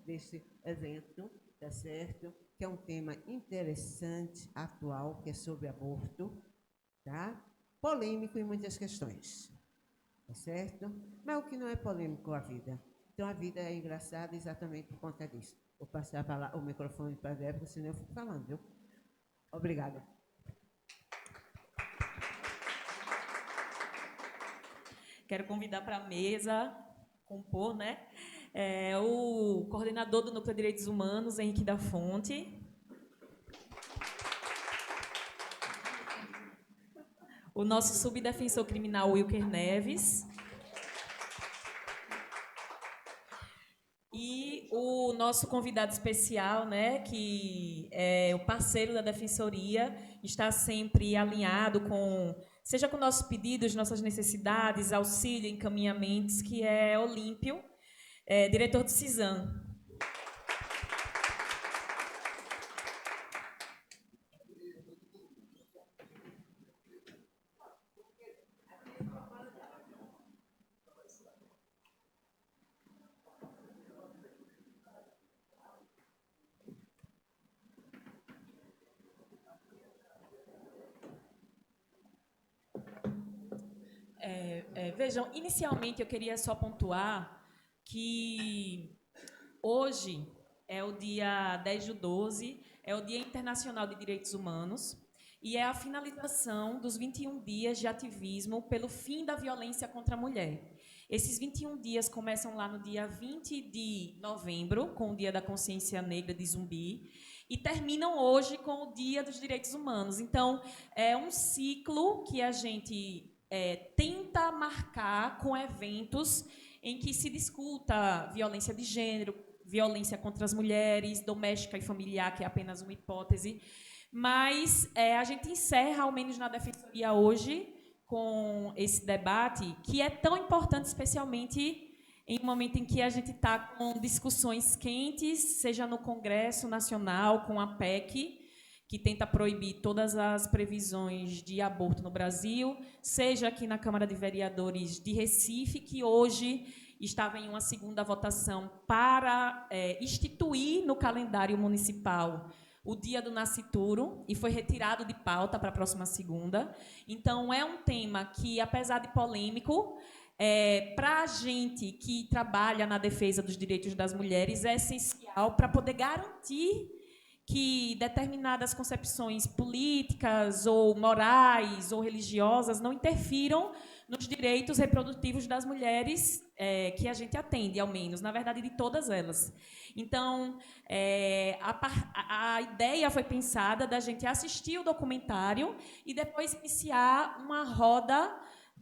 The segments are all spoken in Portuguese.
desse evento, tá certo? Que é um tema interessante, atual, que é sobre aborto, tá? Polêmico em muitas questões, tá certo? Mas o que não é polêmico, a vida. Então, a vida é engraçada exatamente por conta disso. Vou passar o microfone para a Débora, senão eu fico falando, viu? Obrigada. Quero convidar para a mesa, compor, né? O coordenador do Núcleo de Direitos Humanos, Henrique da Fonte. O nosso subdefensor criminal, Wilker Neves. E o nosso convidado especial, né, que é o parceiro da Defensoria, está sempre alinhado com, seja com nossos pedidos, nossas necessidades, auxílio, encaminhamentos, que é Olímpio, diretor do CISAM. Vejam, inicialmente eu queria só pontuar que hoje é o dia 10/12, é o Dia Internacional de Direitos Humanos, e é a finalização dos 21 dias de ativismo pelo fim da violência contra a mulher. Esses 21 dias começam lá no dia 20 de novembro, com o Dia da Consciência Negra de Zumbi, e terminam hoje com o Dia dos Direitos Humanos. Então, é um ciclo que a gente tenta marcar com eventos em que se discuta violência de gênero, violência contra as mulheres, doméstica e familiar, que é apenas uma hipótese. Mas a gente encerra, ao menos na Defensoria hoje, com esse debate, que é tão importante, especialmente em um momento em que a gente está com discussões quentes, seja no Congresso Nacional, com a PEC, que tenta proibir todas as previsões de aborto no Brasil, seja aqui na Câmara de Vereadores de Recife, que hoje estava em uma segunda votação para instituir no calendário municipal o Dia do Nascituro, e foi retirado de pauta para a próxima segunda. Então, é um tema que, apesar de polêmico, para a gente que trabalha na defesa dos direitos das mulheres, é essencial para poder garantir que determinadas concepções políticas ou morais ou religiosas não interfiram nos direitos reprodutivos das mulheres que a gente atende, ao menos, na verdade, de todas elas. Então, a ideia foi pensada da gente assistir o documentário e depois iniciar uma roda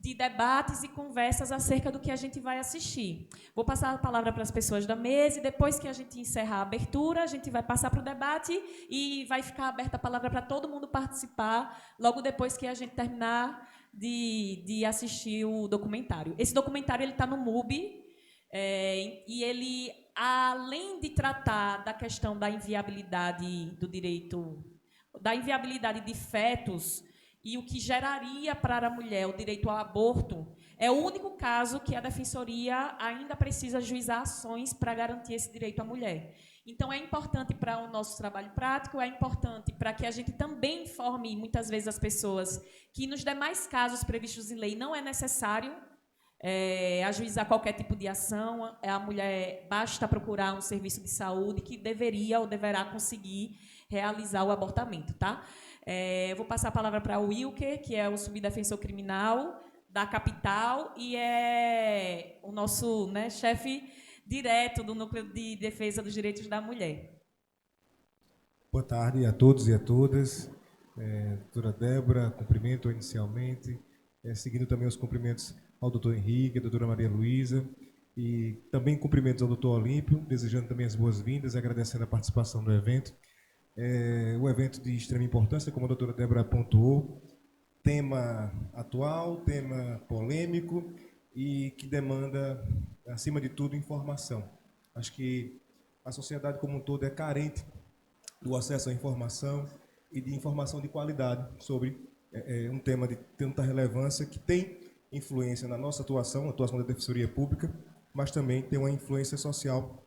de debates e conversas acerca do que a gente vai assistir. Vou passar a palavra para as pessoas da mesa e depois que a gente encerrar a abertura, a gente vai passar para o debate e vai ficar aberta a palavra para todo mundo participar logo depois que a gente terminar de assistir o documentário. Esse documentário está no MUBI e ele, além de tratar da questão da inviabilidade do direito, da inviabilidade de fetos, e o que geraria para a mulher o direito ao aborto, é o único caso que a Defensoria ainda precisa ajuizar ações para garantir esse direito à mulher. Então, é importante para o nosso trabalho prático, é importante para que a gente também informe, muitas vezes, as pessoas que, nos demais casos previstos em lei, não é necessário ajuizar qualquer tipo de ação, a mulher basta procurar um serviço de saúde que deveria ou deverá conseguir realizar o abortamento, tá? Vou passar a palavra para o Wilker, que é o subdefensor criminal da capital e é o nosso chefe direto do Núcleo de Defesa dos Direitos da Mulher. Boa tarde a todos e a todas. Doutora Débora, cumprimento inicialmente, seguindo também os cumprimentos ao doutor Henrique, à doutora Maria Luísa, e também cumprimentos ao doutor Olímpio, desejando também as boas-vindas e agradecendo a participação no evento. Um evento de extrema importância, como a doutora Débora pontuou, tema atual, tema polêmico e que demanda, acima de tudo, informação. Acho que a sociedade como um todo é carente do acesso à informação e de informação de qualidade sobre um tema de tanta relevância que tem influência na nossa atuação, a atuação da Defensoria Pública, mas também tem uma influência social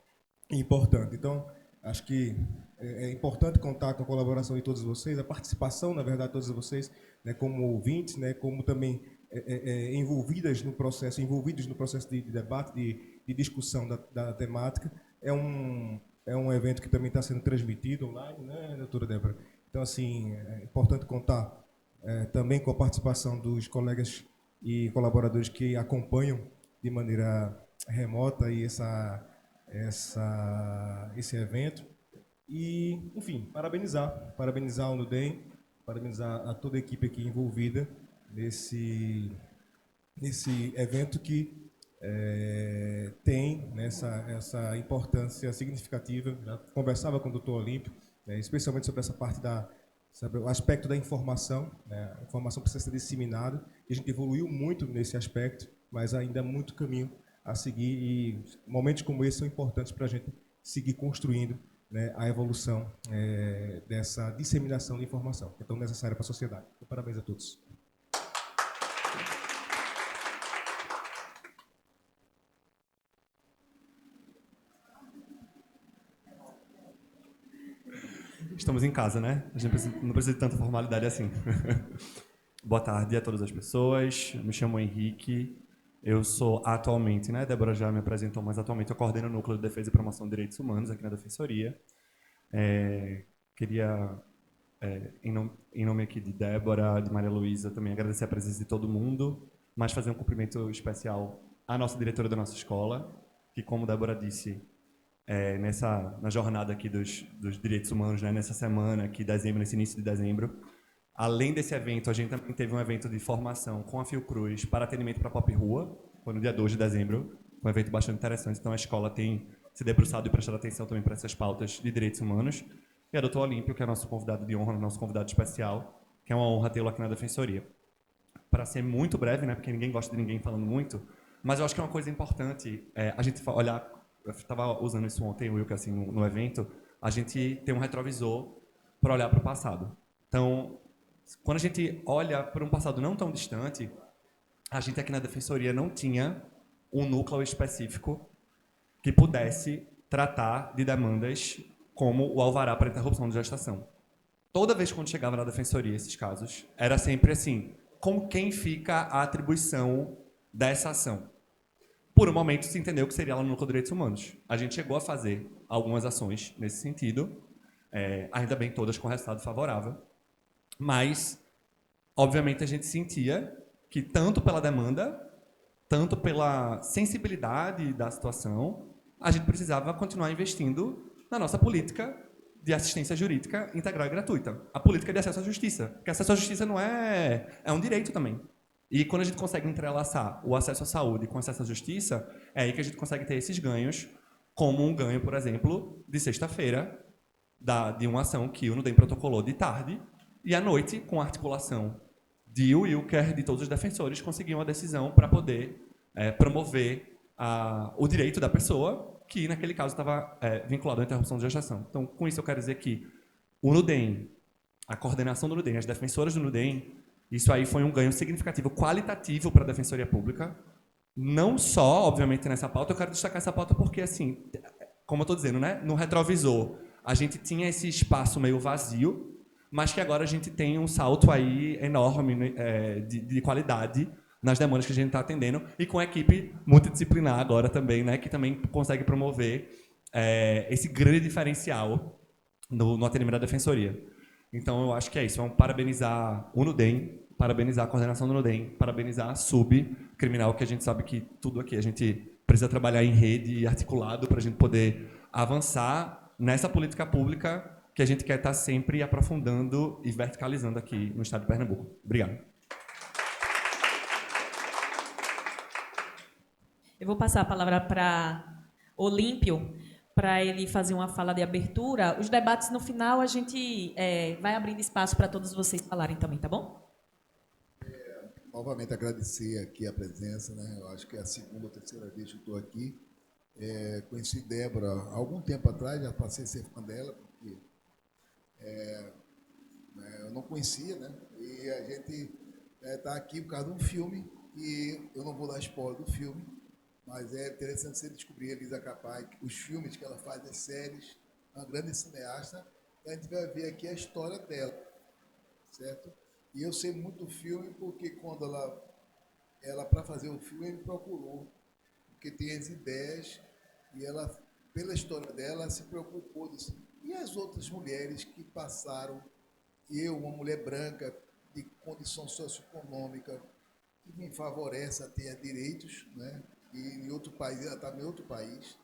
importante. Então, acho que é importante contar com a colaboração de todos vocês, a participação, na verdade, de todos vocês, né, como ouvintes, né, como também envolvidos no processo de debate, de discussão da temática. É um evento que também está sendo transmitido online, né, doutora Débora? Então, assim, é importante contar também com a participação dos colegas e colaboradores que acompanham de maneira remota e esse evento. E, enfim, parabenizar o NUDEM, parabenizar a toda a equipe aqui envolvida nesse evento que tem essa importância significativa. Já conversava com o doutor Olímpio, especialmente sobre essa parte sobre o aspecto da informação, né? A informação precisa ser disseminada, e a gente evoluiu muito nesse aspecto, mas ainda há muito caminho a seguir, e momentos como esse são importantes para a gente seguir construindo, né, a evolução dessa disseminação de informação, que é tão necessária para a sociedade. Então, parabéns a todos. Estamos em casa, né? A gente não precisa de tanta formalidade assim. Boa tarde a todas as pessoas. Eu me chamo Henrique. Eu sou atualmente, né? Débora já me apresentou, mas atualmente eu coordeno o Núcleo de Defesa e Promoção de Direitos Humanos aqui na Defensoria. Queria, em nome aqui de Débora, de Maria Luísa, também agradecer a presença de todo mundo, mas fazer um cumprimento especial à nossa diretora da nossa escola, que, como Débora disse, na jornada aqui dos direitos humanos, né, nessa semana aqui, nesse início de dezembro, além desse evento, a gente também teve um evento de formação com a Fiocruz para atendimento para a Pop Rua, foi no dia 2 de dezembro, um evento bastante interessante, então a escola tem se debruçado e prestado atenção também para essas pautas de direitos humanos, e a doutora Olímpio, que é nosso convidado de honra, nosso convidado especial, que é uma honra tê-lo aqui na Defensoria. Para ser muito breve, né, porque ninguém gosta de ninguém falando muito, mas eu acho que é uma coisa importante a gente olhar. Eu estava usando isso ontem, Wilker, assim, no evento, a gente tem um retrovisor para olhar para o passado. Então, quando a gente olha para um passado não tão distante, a gente aqui na Defensoria não tinha um núcleo específico que pudesse tratar de demandas como o alvará para interrupção de gestação. Toda vez quando chegava na Defensoria esses casos, era sempre assim, com quem fica a atribuição dessa ação? Por um momento se entendeu que seria lá no Núcleo de Direitos Humanos. A gente chegou a fazer algumas ações nesse sentido, ainda bem todas com resultado favorável, mas, obviamente, a gente sentia que tanto pela demanda, tanto pela sensibilidade da situação, a gente precisava continuar investindo na nossa política de assistência jurídica integral e gratuita. A política de acesso à justiça. Porque acesso à justiça não é um direito também. E quando a gente consegue entrelaçar o acesso à saúde com o acesso à justiça, é aí que a gente consegue ter esses ganhos, como um ganho, por exemplo, de sexta-feira, de uma ação que o NUDEM protocolou de tarde, e à noite, com a articulação de Wilker, de todos os defensores, conseguiu uma decisão para poder promover o direito da pessoa, que naquele caso estava vinculado à interrupção de gestação. Então, com isso eu quero dizer que o NUDEM, a coordenação do NUDEM, as defensoras do NUDEM, isso aí foi um ganho significativo, qualitativo para a Defensoria Pública. Não só, obviamente, nessa pauta, eu quero destacar essa pauta porque, assim, como eu estou dizendo, né, no retrovisor, a gente tinha esse espaço meio vazio, mas que agora a gente tem um salto aí enorme de qualidade nas demandas que a gente está atendendo, e com a equipe multidisciplinar agora também, né, que também consegue promover esse grande diferencial no atendimento da Defensoria. Então, eu acho que é isso. Vamos parabenizar o NUDEM, parabenizar a coordenação do NUDEM, parabenizar a SUB criminal, que a gente sabe que tudo aqui a gente precisa trabalhar em rede e articulado para a gente poder avançar nessa política pública que a gente quer estar sempre aprofundando e verticalizando aqui no estado de Pernambuco. Obrigado. Eu vou passar a palavra para Olímpio, para ele fazer uma fala de abertura. Os debates, no final, a gente vai abrindo espaço para todos vocês falarem também, tá bom? Novamente agradecer aqui a presença, né? Eu acho que é a segunda ou terceira vez que estou aqui. Conheci Débora há algum tempo atrás, já passei a ser fã dela, porque eu não conhecia, né? E a gente está aqui por causa de um filme, e eu não vou dar spoiler do filme, Mas é interessante você descobrir a Elisa Capai, os filmes que ela faz, as séries, uma grande cineasta, e a gente vai ver aqui a história dela, certo? E eu sei muito do filme porque quando ela para fazer o filme, me procurou, porque tem as ideias, e ela, pela história dela, se preocupou disso. E as outras mulheres que passaram, eu, uma mulher branca, de condição socioeconômica, que me favorece a ter direitos, né? E em outro país, ela estava em outro país.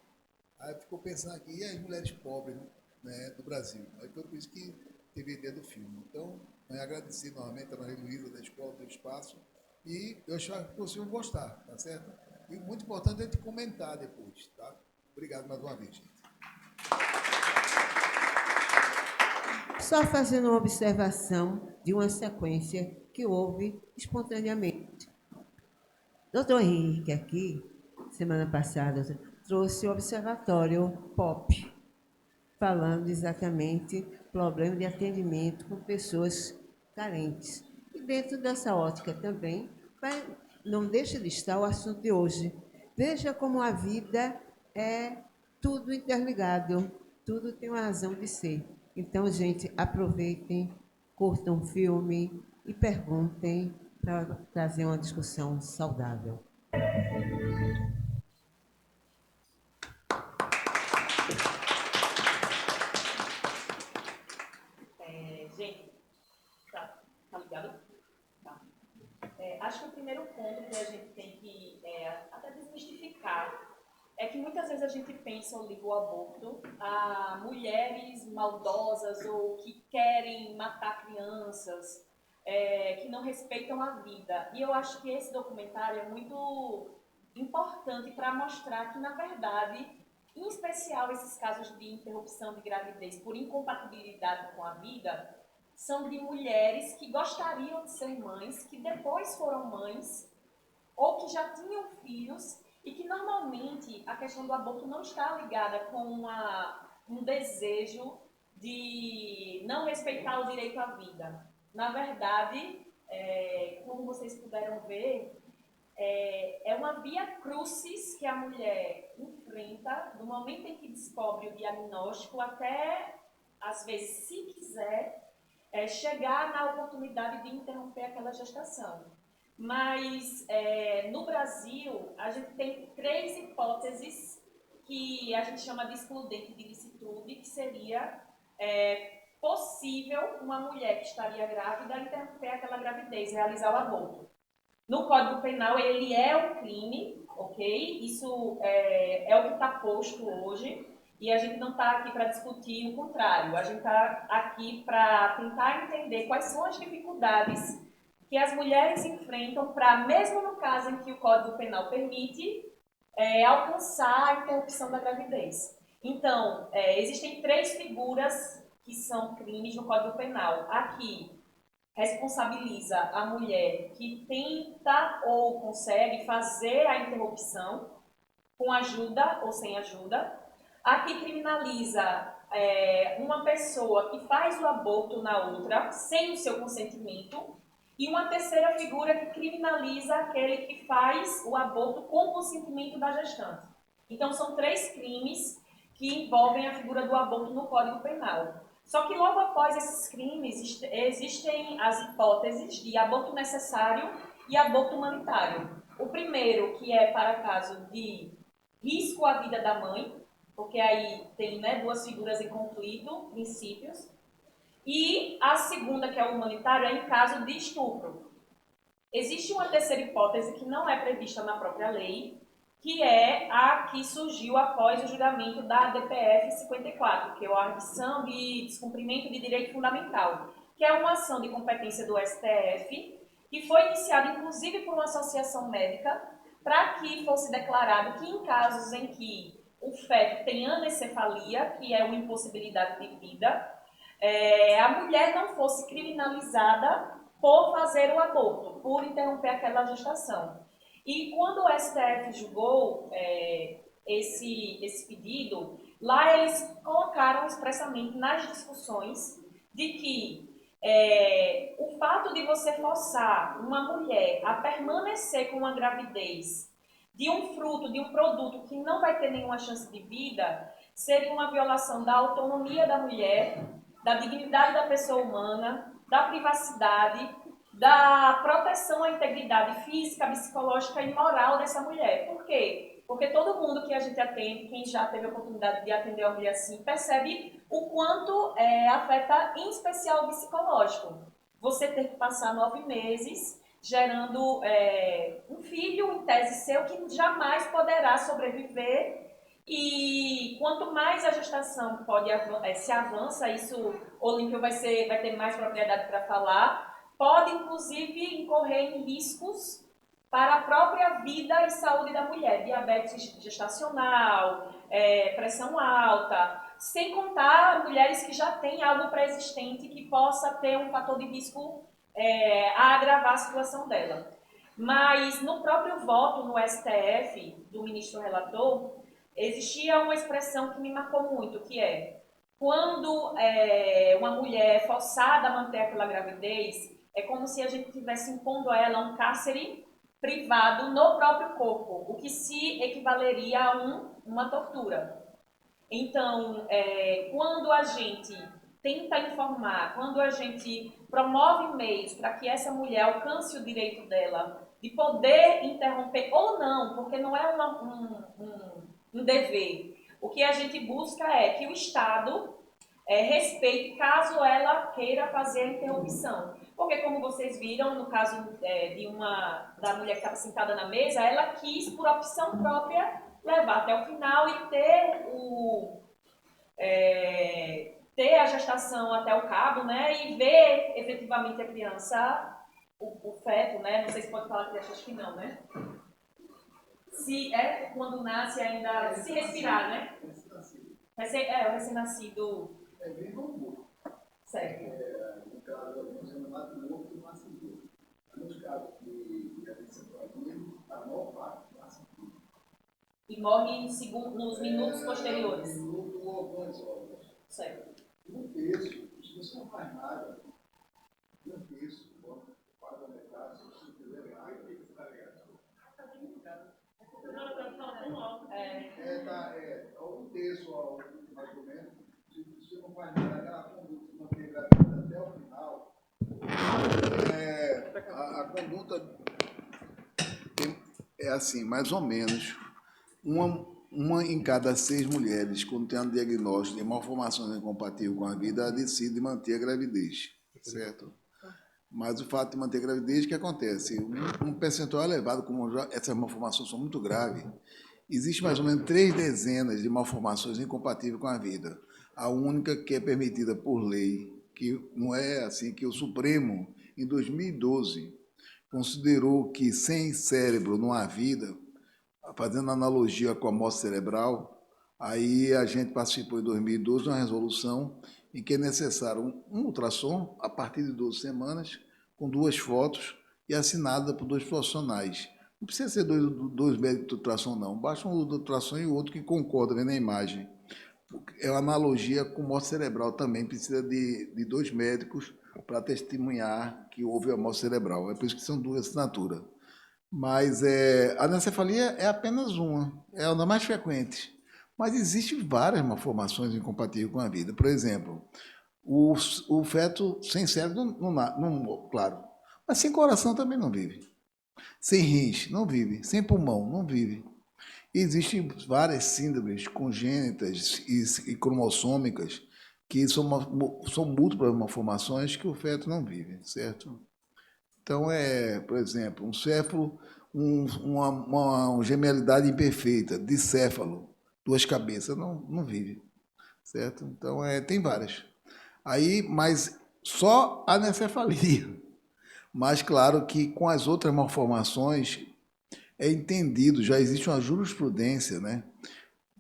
Aí ficou pensando aqui, e as mulheres pobres, né, do Brasil? Aí foi por isso que teve a ideia do filme. Então, eu agradecer novamente a Maria Luísa da escola, do espaço, e eu acho que vocês vão gostar, tá certo? E muito importante a gente comentar depois, tá? Obrigado mais uma vez, gente. Só fazendo uma observação de uma sequência que houve espontaneamente. Doutor Henrique aqui, semana passada, trouxe o Observatório POP, falando exatamente problema de atendimento com pessoas carentes. E dentro dessa ótica também, não deixa de estar o assunto de hoje. Veja como a vida é tudo interligado, tudo tem uma razão de ser. Então, gente, aproveitem, curtam o filme e perguntem para trazer uma discussão saudável. Gente, tá ligado? Tá. Acho que o primeiro ponto que a gente tem que até desmistificar é que muitas vezes a gente pensa ou liga o aborto a mulheres maldosas ou que querem matar crianças, que não respeitam a vida. E eu acho que esse documentário é muito importante para mostrar que, na verdade, em especial esses casos de interrupção de gravidez por incompatibilidade com a vida, são de mulheres que gostariam de ser mães, que depois foram mães, ou que já tinham filhos, e que normalmente a questão do aborto não está ligada com um desejo de não respeitar o direito à vida. Na verdade, como vocês puderam ver, é uma via crucis que a mulher enfrenta do momento em que descobre o diagnóstico até, às vezes, se quiser, chegar na oportunidade de interromper aquela gestação. Mas, no Brasil, a gente tem 3 hipóteses que a gente chama de excludente de licitude, que seria possível uma mulher que estaria grávida interromper aquela gravidez, realizar o aborto. No Código Penal, ele é um crime, ok? Isso é o que está posto hoje. E a gente não está aqui para discutir o contrário, a gente está aqui para tentar entender quais são as dificuldades que as mulheres enfrentam para, mesmo no caso em que o Código Penal permite, alcançar a interrupção da gravidez. Então, existem 3 figuras que são crimes no Código Penal. Aqui, responsabiliza a mulher que tenta ou consegue fazer a interrupção, com ajuda ou sem ajuda. Aqui criminaliza uma pessoa que faz o aborto na outra, sem o seu consentimento. E uma terceira figura que criminaliza aquele que faz o aborto com consentimento da gestante. Então, são 3 crimes que envolvem a figura do aborto no Código Penal. Só que logo após esses crimes, existem as hipóteses de aborto necessário e aborto humanitário. O primeiro, que é para caso de risco à vida da mãe, porque aí tem 2 figuras em conflito, princípios. E a segunda, que é o humanitário, é em caso de estupro. Existe uma terceira hipótese que não é prevista na própria lei, que é a que surgiu após o julgamento da DPF 54, que é a Arguição de Descumprimento de Direito Fundamental, que é uma ação de competência do STF, que foi iniciada inclusive por uma associação médica, para que fosse declarado que em casos em que o feto tem anencefalia, que é uma impossibilidade de vida, a mulher não fosse criminalizada por fazer o aborto, por interromper aquela gestação. E quando o STF julgou esse pedido, lá eles colocaram expressamente nas discussões de que o fato de você forçar uma mulher a permanecer com uma gravidez de um fruto, de um produto que não vai ter nenhuma chance de vida, seria uma violação da autonomia da mulher, da dignidade da pessoa humana, da privacidade, da proteção à integridade física, psicológica e moral dessa mulher. Por quê? Porque todo mundo que a gente atende, quem já teve a oportunidade de atender uma mulher assim, percebe o quanto afeta, em especial, o psicológico. Você ter que passar 9 meses gerando um filho, em tese seu, que jamais poderá sobreviver. E quanto mais a gestação se avança, isso o Olímpio vai ter mais propriedade para falar, pode inclusive incorrer em riscos para a própria vida e saúde da mulher, diabetes gestacional, pressão alta, sem contar mulheres que já têm algo pré-existente que possa ter um fator de risco a agravar a situação dela. Mas no próprio voto no STF do ministro relator, existia uma expressão que me marcou muito, que é quando uma mulher é forçada a manter aquela gravidez, é como se a gente estivesse impondo a ela um cárcere privado no próprio corpo, o que se equivaleria a uma tortura. Então, quando a gente tenta informar, quando a gente promove meios para que essa mulher alcance o direito dela de poder interromper, ou não, porque não é um dever. O que a gente busca é que o Estado respeite caso ela queira fazer a interrupção. Porque, como vocês viram, no caso da mulher que estava sentada na mesa, ela quis, por opção própria, levar até o final e ter a gestação até o cabo, né? E ver efetivamente a criança, o feto, né? Não sei se pode falar criança, acho que não, né? Se quando nasce ainda se respirar, né? O recém-nascido. É bem comum. Certo. No caso, nós chamamos de morto e nascimento. Nos casos de adensamento, a maior parte do nascimento. E morre nos minutos posteriores. Minuto ou algumas horas. Certo. Um terço, se você não faz nada, um terço, quase a metade, se você tiver raiva, tem que ficar ligado. Um terço, mais ou menos, se você não faz nada, aquela conduta de manter grávida até o final, a conduta é assim, mais ou menos, uma em cada 6 mulheres, quando tem um diagnóstico de malformações incompatíveis com a vida, decide manter a gravidez, certo? Mas o fato de manter a gravidez, o que acontece? Um percentual elevado, como essas malformações são muito graves, existe mais ou menos 3 dezenas de malformações incompatíveis com a vida. A única que é permitida por lei, que não é assim, que o Supremo, em 2012, considerou que sem cérebro não há vida, fazendo analogia com a morte cerebral, aí a gente participou em 2012 de uma resolução em que é necessário um ultrassom a partir de 12 semanas, com 2 fotos e assinada por 2 profissionais. Não precisa ser dois médicos de ultrassom, não. Basta um do ultrassom e o outro que concorda vendo a imagem. É uma analogia com morte cerebral também, precisa de 2 médicos para testemunhar que houve a morte cerebral. É por isso que são 2 assinaturas. Mas a anencefalia é apenas uma, é uma das mais frequentes. Mas existem várias malformações incompatíveis com a vida. Por exemplo, o feto sem cérebro não, claro, mas sem coração também não vive. Sem rins, não vive. Sem pulmão, não vive. Existem várias síndromes congênitas e cromossômicas que são múltiplas malformações que o feto não vive, certo? Então, por exemplo, um céfalo, uma gemelidade imperfeita, dicéfalo, 2 cabeças, não vive, certo? Então, tem várias. Aí, mas só a anencefalia. Mas, claro que com as outras malformações é entendido, já existe uma jurisprudência, né?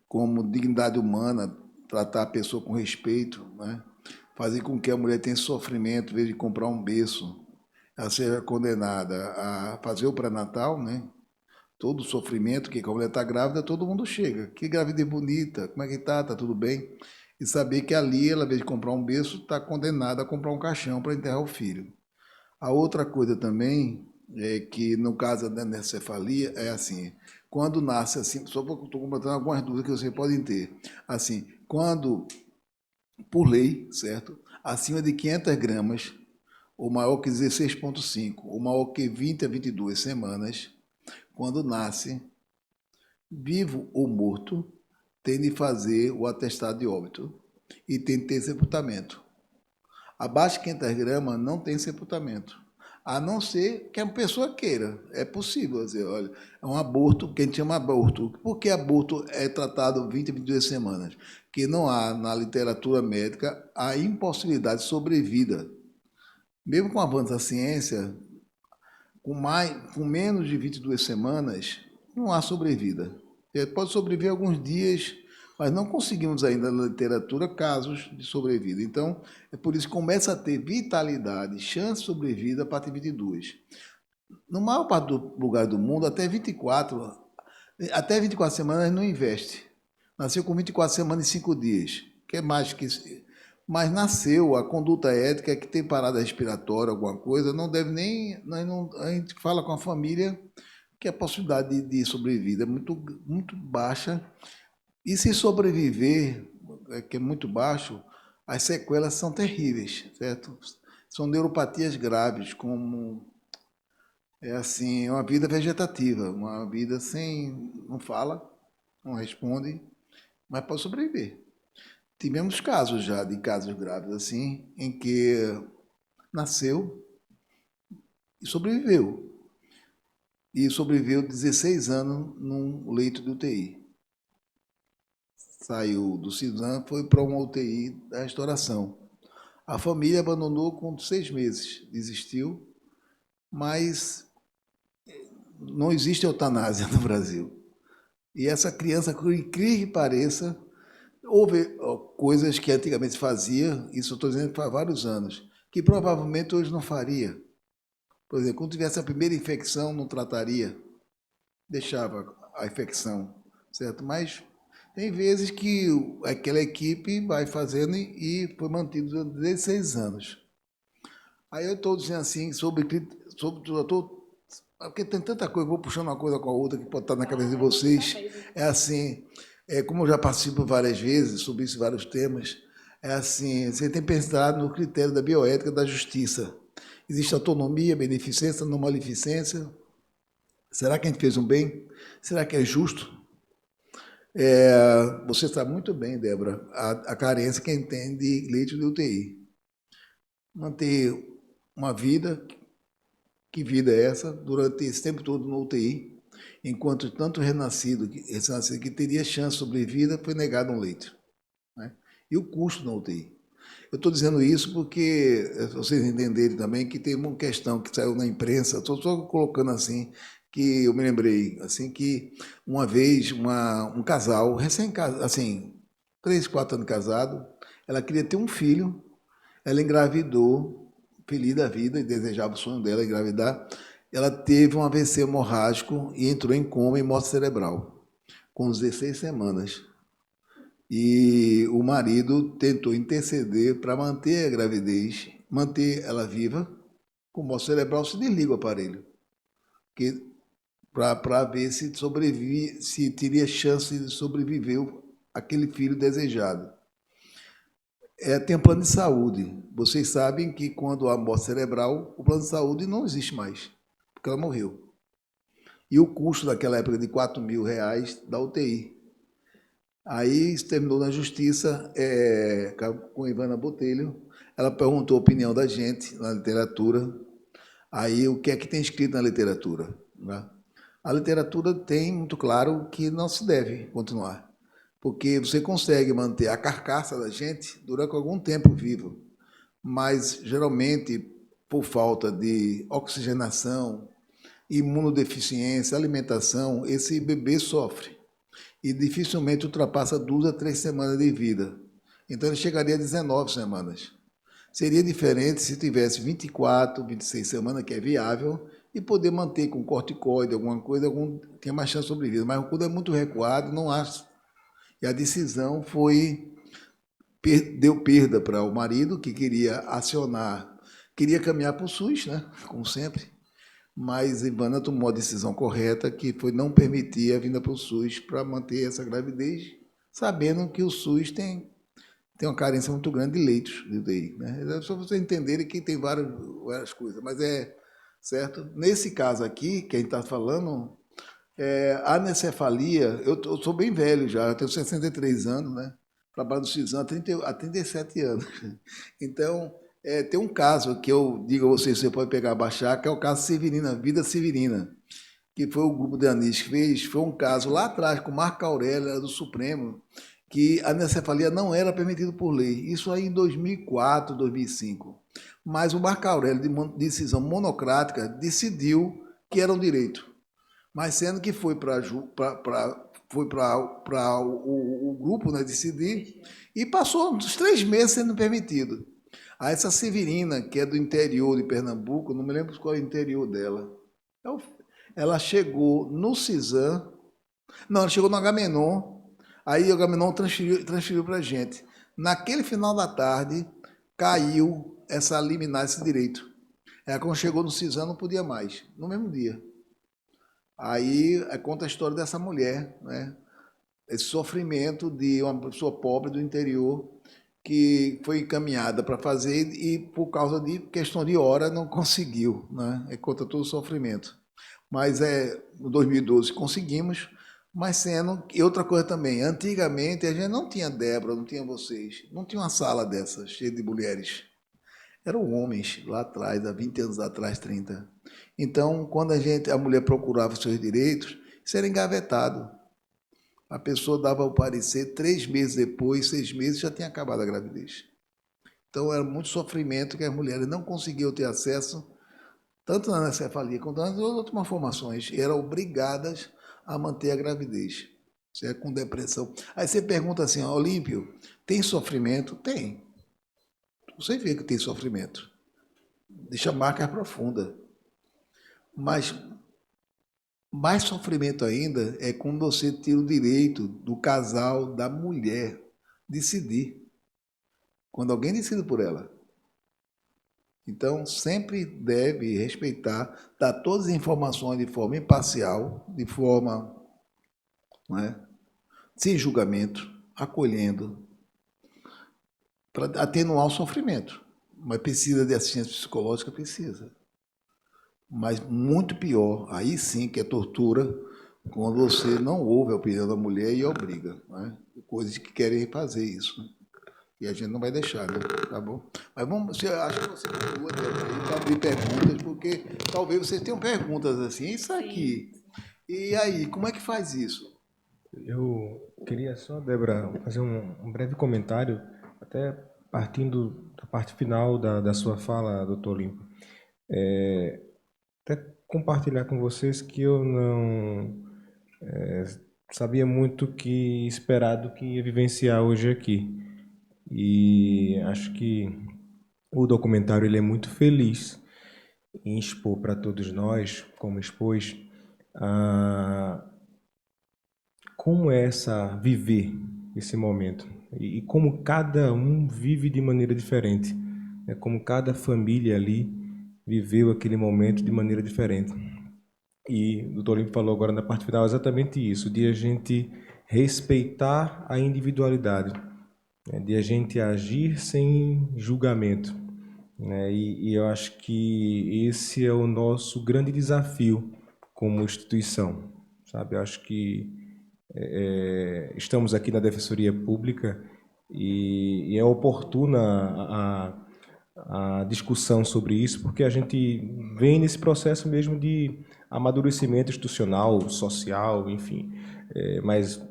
Como dignidade humana, tratar a pessoa com respeito, né? Fazer com que a mulher tenha sofrimento, em vez de comprar um berço, ela seja condenada a fazer o pré-natal, né? Todo o sofrimento, que quando a mulher está grávida, todo mundo chega. Que gravidez bonita, como é que está? Está tudo bem? E saber que ali, ela, ao invés de comprar um berço, está condenada a comprar um caixão para enterrar o filho. A outra coisa também é que, no caso da anencefalia, é assim, quando nasce, assim, só estou completando algumas dúvidas que vocês podem ter. Assim, quando, por lei, certo? Acima de 500 gramas, ou maior que 16,5, ou maior que 20 a 22 semanas, quando nasce, vivo ou morto, tem de fazer o atestado de óbito e tem de ter sepultamento. Abaixo de 500 gramas não tem sepultamento, a não ser que a pessoa queira. É possível dizer, olha, é um aborto, que a gente chama aborto. Por que aborto é tratado 20 a 22 semanas? Que não há, na literatura médica, a impossibilidade de sobrevida. Mesmo com o avanço da ciência, com menos de 22 semanas, não há sobrevida. Ele pode sobreviver alguns dias, mas não conseguimos ainda na literatura casos de sobrevida. Então, é por isso que começa a ter vitalidade, chance de sobrevida a partir de 22. No maior parte do lugar do mundo, até 24 semanas não investe. Nasceu com 24 semanas e 5 dias, que é mais que isso. Mas nasceu, a conduta ética é que tem parada respiratória, alguma coisa, não deve nem... a gente fala com a família que a possibilidade de sobrevida é muito baixa. E se sobreviver, que é muito baixo, as sequelas são terríveis, certo? São neuropatias graves, como uma vida vegetativa, uma vida sem... não fala, não responde, mas pode sobreviver. Tivemos casos já de casos graves assim, em que nasceu e sobreviveu. E sobreviveu 16 anos num leito de UTI. Saiu do CISAM, foi para uma UTI da restauração. A família abandonou com 6 meses, desistiu, mas não existe eutanásia no Brasil. E essa criança, por incrível que pareça, houve coisas que antigamente se fazia, isso eu estou dizendo que há vários anos, que provavelmente hoje não faria. Por exemplo, quando tivesse a primeira infecção, não trataria, deixava a infecção, certo? Mas tem vezes que aquela equipe vai fazendo e foi mantido durante 16 anos. Aí eu estou dizendo assim, porque tem tanta coisa, vou puxando uma coisa com a outra que pode estar na cabeça de vocês. É assim, como eu já participo várias vezes sobre isso, vários temas, é assim, você tem pensado no critério da bioética da justiça. Existe autonomia, beneficência, não maleficência. Será que a gente fez um bem? Será que é justo? Você sabe muito bem, Débora, a carência que tem de leite de UTI. Manter uma vida, que vida é essa, durante esse tempo todo no UTI, enquanto tanto recém-nascido que teria chance de sobrevida, foi negado um leito. Né? E o custo na UTI. Eu estou dizendo isso porque vocês entenderem também que tem uma questão que saiu na imprensa, estou só colocando assim, que eu me lembrei, assim, que uma vez um casal, recém-casado, assim, 3, 4 anos casado, ela queria ter um filho, ela engravidou, feliz da vida, e desejava o sonho dela engravidar, ela teve um AVC hemorrágico e entrou em coma e morte cerebral, com 16 semanas. E o marido tentou interceder para manter a gravidez, manter ela viva, com morte cerebral se desliga o aparelho, para ver se teria chance de sobreviver aquele filho desejado. Tem um plano de saúde. Vocês sabem que quando há morte cerebral, o plano de saúde não existe mais, porque ela morreu. E o custo daquela época de R$4.000 da UTI. Aí isso terminou na justiça com Ivana Botelho. Ela perguntou a opinião da gente na literatura. Aí o que é que tem escrito na literatura? Né? A literatura tem muito claro que não se deve continuar, porque você consegue manter a carcaça da gente durante algum tempo vivo, mas geralmente por falta de oxigenação, imunodeficiência, alimentação, esse bebê sofre e dificilmente ultrapassa 2 a 3 semanas de vida. Então, ele chegaria a 19 semanas. Seria diferente se tivesse 24, 26 semanas, que é viável, e poder manter com corticoide, alguma coisa, tem mais chance de sobrevida. Mas quando é muito recuado, não acho. E a decisão deu perda para o marido, que queria acionar, queria caminhar para o SUS, né? Como sempre, mas Ivana tomou a decisão correta, que foi não permitir a vinda para o SUS para manter essa gravidez, sabendo que o SUS tem uma carência muito grande de leitos de UTI. Né? É só vocês entenderem que tem várias coisas, mas é certo. Nesse caso aqui, que a gente está falando, a anencefalia, eu sou bem velho já, eu tenho 63 anos, né? Trabalho no CISAM há 37 anos. Então, tem um caso que eu digo a vocês, você pode pegar, baixar, que é o caso Severina, Vida Severina, que foi o grupo de Anis que fez, foi um caso lá atrás, com Marco Aurélio, do Supremo, que a anencefalia não era permitida por lei. Isso aí em 2004, 2005. Mas o Marco Aurélio, de decisão monocrática, decidiu que era um direito. Mas sendo que foi para o grupo, né, decidir, e passou uns 3 meses sendo permitido. Aí essa Severina, que é do interior de Pernambuco, não me lembro qual é o interior dela, ela chegou no CISAM, não, ela chegou no Agamenon, aí o Agamenon transferiu para a gente. Naquele final da tarde, caiu essa liminar, esse direito. Ela, quando chegou no CISAM, não podia mais, no mesmo dia. Aí conta a história dessa mulher, né? Esse sofrimento de uma pessoa pobre do interior que foi encaminhada para fazer e, por causa de questão de hora, não conseguiu. Né? Conta todo o sofrimento. Mas em 2012 conseguimos, mas sendo... E outra coisa também, antigamente a gente não tinha Débora, não tinha vocês, não tinha uma sala dessa, cheia de mulheres. Eram homens lá atrás, há 20 anos atrás, 30. Então, quando a mulher procurava os seus direitos, isso era engavetado. A pessoa dava o parecer, 3 meses depois, 6 meses, já tinha acabado a gravidez. Então, era muito sofrimento que as mulheres não conseguiam ter acesso, tanto na anencefalia quanto nas outras malformações, e eram obrigadas a manter a gravidez, certo? Com depressão. Aí você pergunta assim, Olímpio, tem sofrimento? Tem. Você vê que tem sofrimento. Deixa marca profunda. Mas mais sofrimento ainda é quando você tira o direito do casal, da mulher, decidir. Quando alguém decide por ela. Então, sempre deve respeitar, dar todas as informações de forma imparcial, de forma, né, sem julgamento, acolhendo, para atenuar o sofrimento. Mas precisa de assistência psicológica, precisa. Mas muito pior, aí sim que é tortura, quando você não ouve a opinião da mulher e obriga, né? Coisas que querem fazer isso. Né? E a gente não vai deixar, né? Tá bom? Mas vamos, acho que você continua para abrir perguntas, porque talvez vocês tenham perguntas assim, isso aqui. E aí, como é que faz isso? Eu queria só, Débora, fazer um breve comentário, até partindo da parte final da sua fala, doutor Limpo. Até compartilhar com vocês que eu não sabia muito o que esperar do que ia vivenciar hoje aqui. E acho que o documentário ele é muito feliz em expor para todos nós, como expôs, como é viver esse momento e como cada um vive de maneira diferente, como cada família ali viveu aquele momento de maneira diferente. E o doutor Olímpio falou agora na parte final exatamente isso, de a gente respeitar a individualidade, de a gente agir sem julgamento. E eu acho que esse é o nosso grande desafio como instituição. Sabe? Eu acho que estamos aqui na Defensoria Pública e é oportuna a discussão sobre isso, porque a gente vem nesse processo mesmo de amadurecimento institucional, social, enfim, mas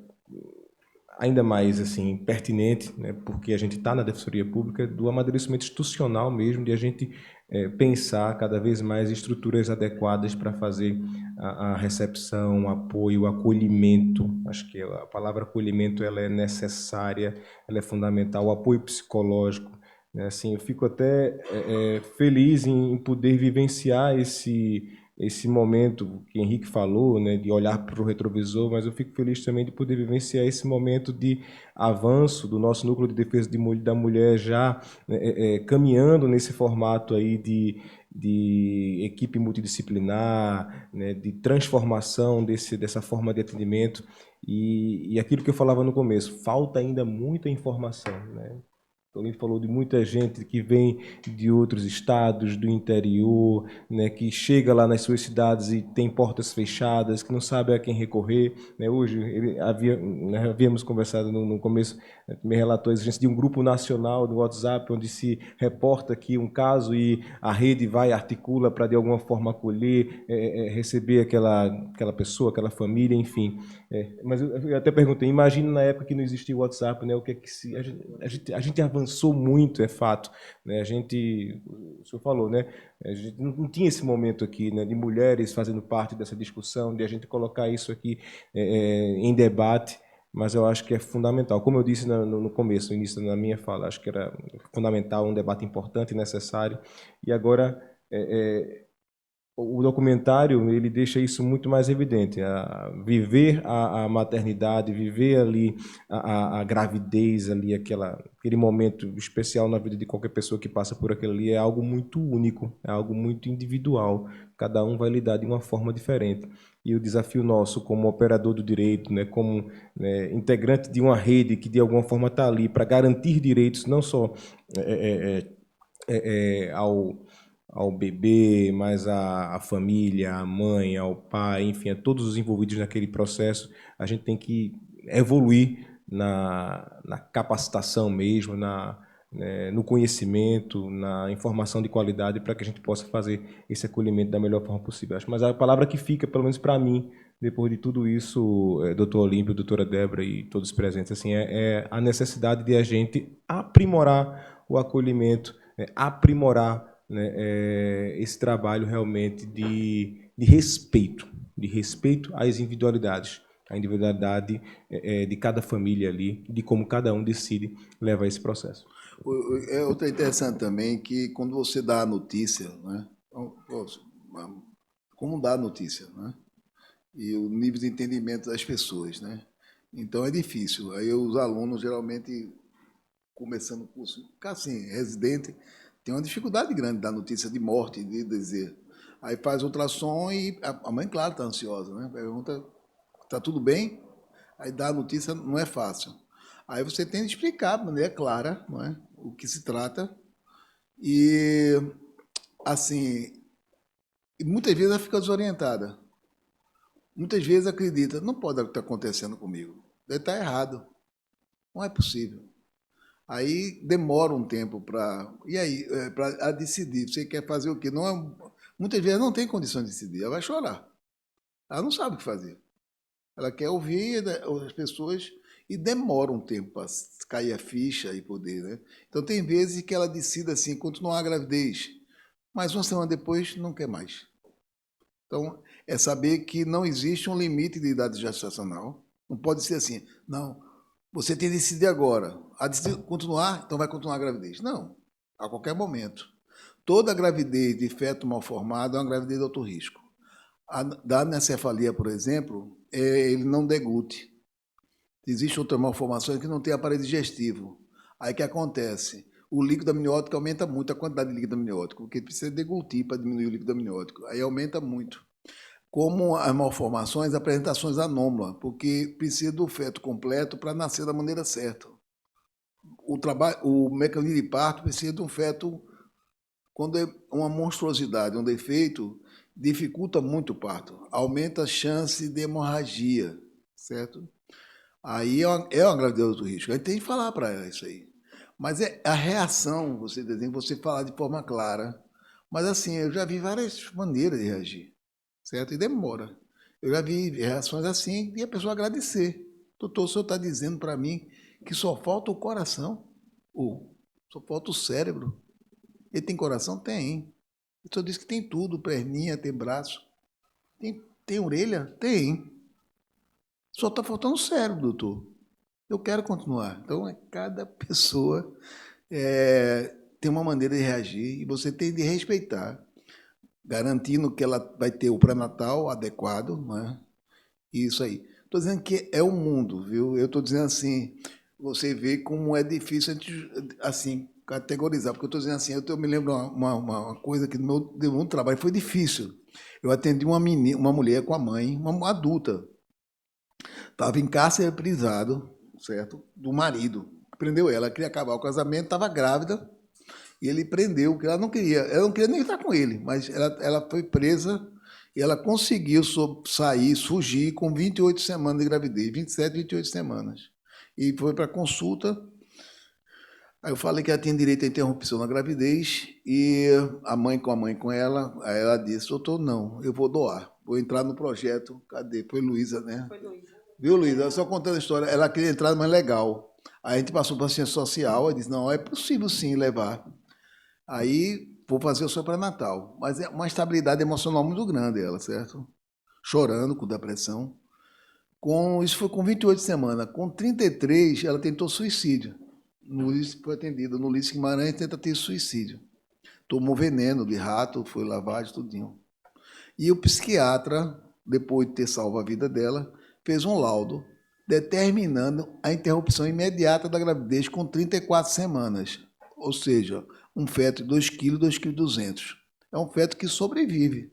ainda mais assim pertinente, né, porque a gente está na Defensoria Pública, do amadurecimento institucional mesmo, de a gente pensar cada vez mais estruturas adequadas para fazer a recepção, o apoio, o acolhimento. Acho que a palavra acolhimento ela é necessária, ela é fundamental, o apoio psicológico. Assim, eu fico até feliz em poder vivenciar esse momento que Henrique falou, né, de olhar para o retrovisor, mas eu fico feliz também de poder vivenciar esse momento de avanço do nosso núcleo de defesa da mulher já caminhando nesse formato aí de equipe multidisciplinar, né, de transformação dessa forma de atendimento. E aquilo que eu falava no começo, falta ainda muita informação, né? Ele falou de muita gente que vem de outros estados, do interior, né, que chega lá nas suas cidades e tem portas fechadas, que não sabe a quem recorrer. Né? Hoje, nós havíamos conversado no começo, me relatou a existência de um grupo nacional do WhatsApp, onde se reporta aqui um caso e a rede vai, articula para, de alguma forma, acolher, receber aquela pessoa, aquela família, enfim. Mas eu até perguntei, imagina na época que não existia o WhatsApp, né, o que é que a gente avançou muito, é fato, né? O senhor falou, né? A gente não tinha esse momento aqui, né, de mulheres fazendo parte dessa discussão, de a gente colocar isso aqui em debate, mas eu acho que é fundamental. Como eu disse no começo, no início da minha fala, acho que era fundamental, um debate importante e necessário, e agora o documentário ele deixa isso muito mais evidente, viver a maternidade, viver ali a gravidez, ali aquele momento especial na vida de qualquer pessoa que passa por aquilo ali é algo muito único, é algo muito individual, cada um vai lidar de uma forma diferente. E o desafio nosso como operador do direito, né, como integrante de uma rede que de alguma forma está ali para garantir direitos não só ao bebê, mas à família, à mãe, ao pai, enfim, a todos os envolvidos naquele processo, a gente tem que evoluir na capacitação mesmo, no conhecimento, na informação de qualidade, para que a gente possa fazer esse acolhimento da melhor forma possível. Mas a palavra que fica, pelo menos para mim, depois de tudo isso, doutor Olímpio, doutora Débora e todos os presentes, assim, é a necessidade de a gente aprimorar o acolhimento, aprimorar, né, esse trabalho realmente de respeito às individualidades, a individualidade de cada família ali, de como cada um decide levar esse processo. É outra interessante também que quando você dá a notícia, né, como dá a notícia, né, e o nível de entendimento das pessoas, né, então é difícil. Aí os alunos geralmente começando o curso, assim, residente, tem uma dificuldade grande da notícia de morte, de dizer. Aí faz ultrassom e a mãe, claro, está ansiosa, né? Pergunta, está tudo bem? Aí dá a notícia, não é fácil. Aí você tem que explicar de maneira clara, não é, o que se trata. E, assim, muitas vezes ela fica desorientada. Muitas vezes acredita, não pode estar acontecendo comigo. Deve estar errado. Não é possível. Aí demora um tempo para... E aí, para decidir, você quer fazer o quê? Muitas vezes não tem condição de decidir, ela vai chorar. Ela não sabe o que fazer. Ela quer ouvir as pessoas e demora um tempo para cair a ficha e poder, né? Então, tem vezes que ela decide assim, continuar a gravidez, mas uma semana depois não quer mais. Então, é saber que não existe um limite de idade gestacional. Não pode ser assim, não, você tem que decidir agora. A decidir continuar, então vai continuar a gravidez. Não, a qualquer momento. Toda gravidez de feto mal formado é uma gravidez de alto risco. A da anencefalia, por exemplo, ele não deglute. Existem outras malformações que não têm aparelho digestivo. Aí o que acontece? O líquido amniótico aumenta muito a quantidade de líquido amniótico, porque precisa deglutir para diminuir o líquido amniótico. Aí aumenta muito. Como as malformações, apresentações anômalas, porque precisa do feto completo para nascer da maneira certa. O mecanismo de parto precisa de um feto, quando é uma monstruosidade, um defeito, dificulta muito o parto, aumenta a chance de hemorragia, certo? Aí é uma gravidez de alto risco. A gente tem que falar para ela isso aí. Mas é a reação, você falar de forma clara. Mas assim, eu já vi várias maneiras de reagir, certo? E demora. Eu já vi reações assim e a pessoa agradecer. Doutor, o senhor está dizendo para mim que só falta o coração, ou só falta o cérebro. Ele tem coração? Tem. O senhor disse que tem tudo, perninha, tem braço. Tem orelha? Tem. Só está faltando o cérebro, doutor. Eu quero continuar. Então, cada pessoa tem uma maneira de reagir e você tem de respeitar, garantindo que ela vai ter o pré-natal adequado, não é? Isso aí. Estou dizendo que é o mundo, viu? Eu estou dizendo assim, você vê como é difícil, assim, categorizar, porque eu estou dizendo assim, eu me lembro uma coisa que no meu trabalho foi difícil. Eu atendi uma mulher com a mãe, uma adulta, estava em cárcere privado, certo, do marido, prendeu ela, queria acabar o casamento, estava grávida, e ele prendeu, porque ela não queria nem estar com ele, mas ela foi presa e ela conseguiu sair, fugir com 28 semanas de gravidez, 27, 28 semanas. E foi para consulta. Aí eu falei que ela tinha direito à interrupção na gravidez e a mãe com ela, aí ela disse, doutor, não, eu vou doar, vou entrar no projeto, cadê? Foi Luísa, né? Foi Luísa. Viu, Luísa? Só contando a história, ela queria entrar, mas legal. Aí a gente passou para a ciência social, e disse, não, é possível sim levar. Aí vou fazer o seu pré-natal, mas é uma estabilidade emocional muito grande ela, certo? Chorando, com depressão. Isso foi com 28 semanas. Com 33, ela tentou suicídio. Foi atendida no Ulisses Guimarães, tenta ter suicídio. Tomou veneno de rato, foi lavagem, tudinho. E o psiquiatra, depois de ter salvo a vida dela, fez um laudo determinando a interrupção imediata da gravidez com 34 semanas. Ou seja, um feto de 2 kg, 2,2 kg. É um feto que sobrevive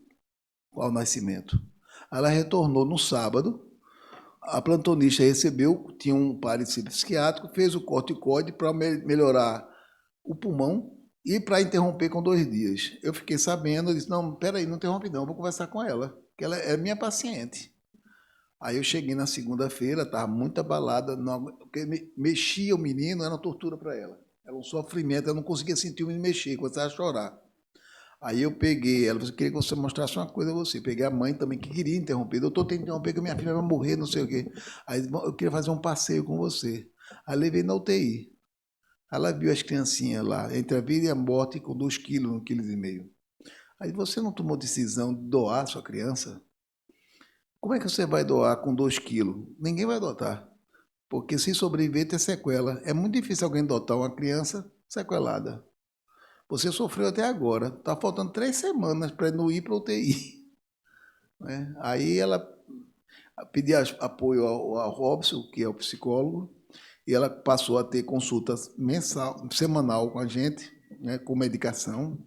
ao nascimento. Ela retornou no sábado, a plantonista recebeu, tinha um parecer psiquiátrico, fez o corticóide para melhorar o pulmão e para interromper com 2 dias. Eu fiquei sabendo, eu disse, não, peraí, não interrompe não, vou conversar com ela, que ela é minha paciente. Aí eu cheguei na segunda-feira, estava muito abalada, porque mexia o menino, era uma tortura para ela. Era um sofrimento, eu não conseguia sentir o menino mexer, começava a chorar. Aí eu peguei ela, eu queria que você mostrasse uma coisa a você. Peguei a mãe também, que queria interromper. Doutor, tem que interromper, que minha filha vai morrer, não sei o quê. Aí eu queria fazer um passeio com você. Aí levei na UTI. Ela viu as criancinhas lá, entre a vida e a morte, com 2 quilos, 1,5 kg. Aí você não tomou decisão de doar a sua criança? Como é que você vai doar com 2 quilos? Ninguém vai adotar. Porque se sobreviver, tem sequela. É muito difícil alguém adotar uma criança sequelada. Você sofreu até agora. Está faltando 3 semanas para não ir para a UTI. Né? Aí ela pediu apoio ao Robson, que é o psicólogo, e ela passou a ter consultas semanal com a gente, né, com medicação,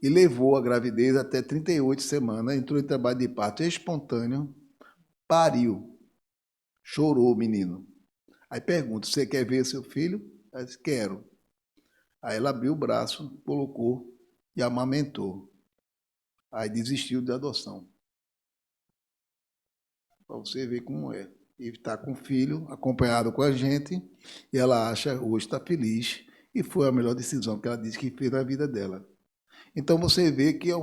e levou a gravidez até 38 semanas, entrou em trabalho de parto espontâneo, pariu, chorou o menino. Aí pergunta, você quer ver seu filho? Ela disse, quero. Aí ela abriu o braço, colocou e amamentou. Aí desistiu de adoção. Para você ver como é. E está com o filho, acompanhado com a gente, e ela acha, hoje está feliz, e foi a melhor decisão que ela disse que fez na vida dela. Então você vê que é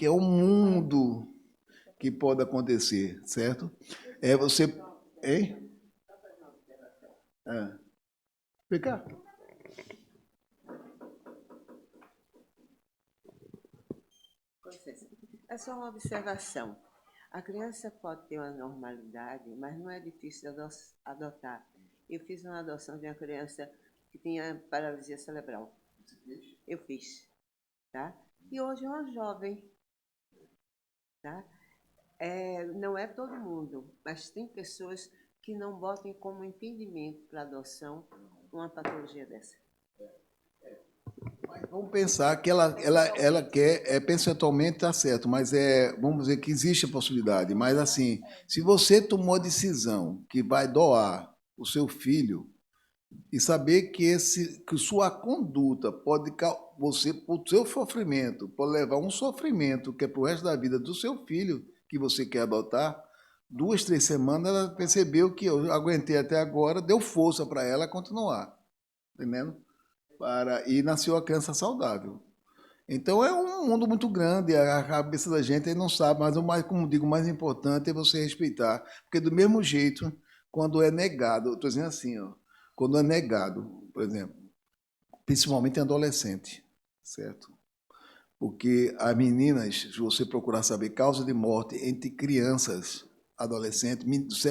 um mundo que pode acontecer, certo? É você... Hein? Vem cá. É só uma observação. A criança pode ter uma normalidade, mas não é difícil de adotar. Eu fiz uma adoção de uma criança que tinha paralisia cerebral. Eu fiz, tá? E hoje é uma jovem, tá? Não é todo mundo, mas tem pessoas que não botem como impedimento para adoção uma patologia dessa. Mas vamos pensar que ela quer, percentualmente está certo, mas vamos dizer que existe a possibilidade. Mas assim, se você tomou a decisão que vai doar o seu filho e saber que sua conduta pode você, por seu sofrimento, pode levar um sofrimento que é para o resto da vida do seu filho que você quer adotar, 2, 3 semanas ela percebeu que eu aguentei até agora, deu força para ela continuar, entendendo? E nasceu a criança saudável. Então é um mundo muito grande, a cabeça da gente não sabe, mas como digo, o mais importante é você respeitar, porque do mesmo jeito, quando é negado, estou dizendo assim, quando é negado, por exemplo, principalmente em adolescente, certo? Porque as meninas, se você procurar saber causa de morte entre crianças, adolescentes,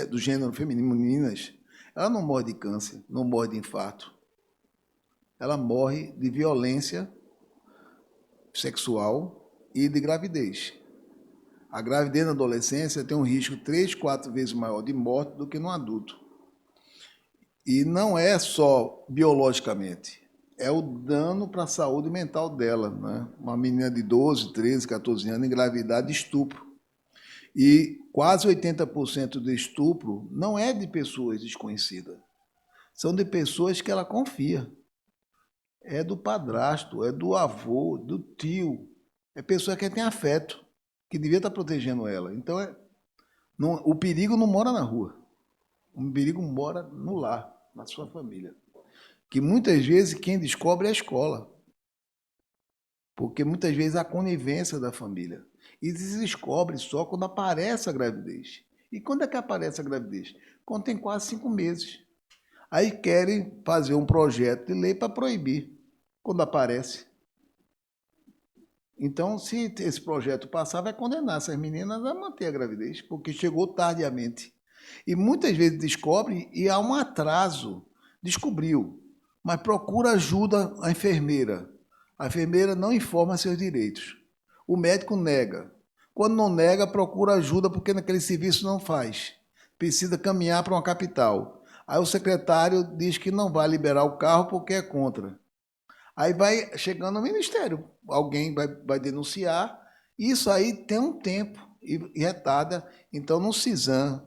do gênero feminino, meninas, ela não morre de câncer, não morre de infarto. Ela morre de violência sexual e de gravidez. A gravidez na adolescência tem um risco 3, 4 vezes maior de morte do que no adulto. E não é só biologicamente, é o dano para a saúde mental dela, né? Uma menina de 12, 13, 14 anos engravidar de estupro. E quase 80% do estupro não é de pessoas desconhecidas, são de pessoas que ela confia. É do padrasto, é do avô, do tio. É pessoa que tem afeto, que devia estar protegendo ela. Então, o perigo não mora na rua. O perigo mora no lar, na sua família. Que muitas vezes quem descobre é a escola. Porque muitas vezes há conivência da família. E se descobre só quando aparece a gravidez. E quando é que aparece a gravidez? Quando tem quase 5 meses. Aí querem fazer um projeto de lei para proibir, quando aparece. Então, se esse projeto passar, vai condenar essas meninas a manter a gravidez, porque chegou tardiamente. E muitas vezes descobre e há um atraso. Descobriu, mas procura ajuda a enfermeira. A enfermeira não informa seus direitos. O médico nega. Quando não nega, procura ajuda porque naquele serviço não faz. Precisa caminhar para uma capital. Aí o secretário diz que não vai liberar o carro porque é contra. Aí vai chegando no ministério, alguém vai denunciar, isso aí tem um tempo e retarda. Então, no CISAM,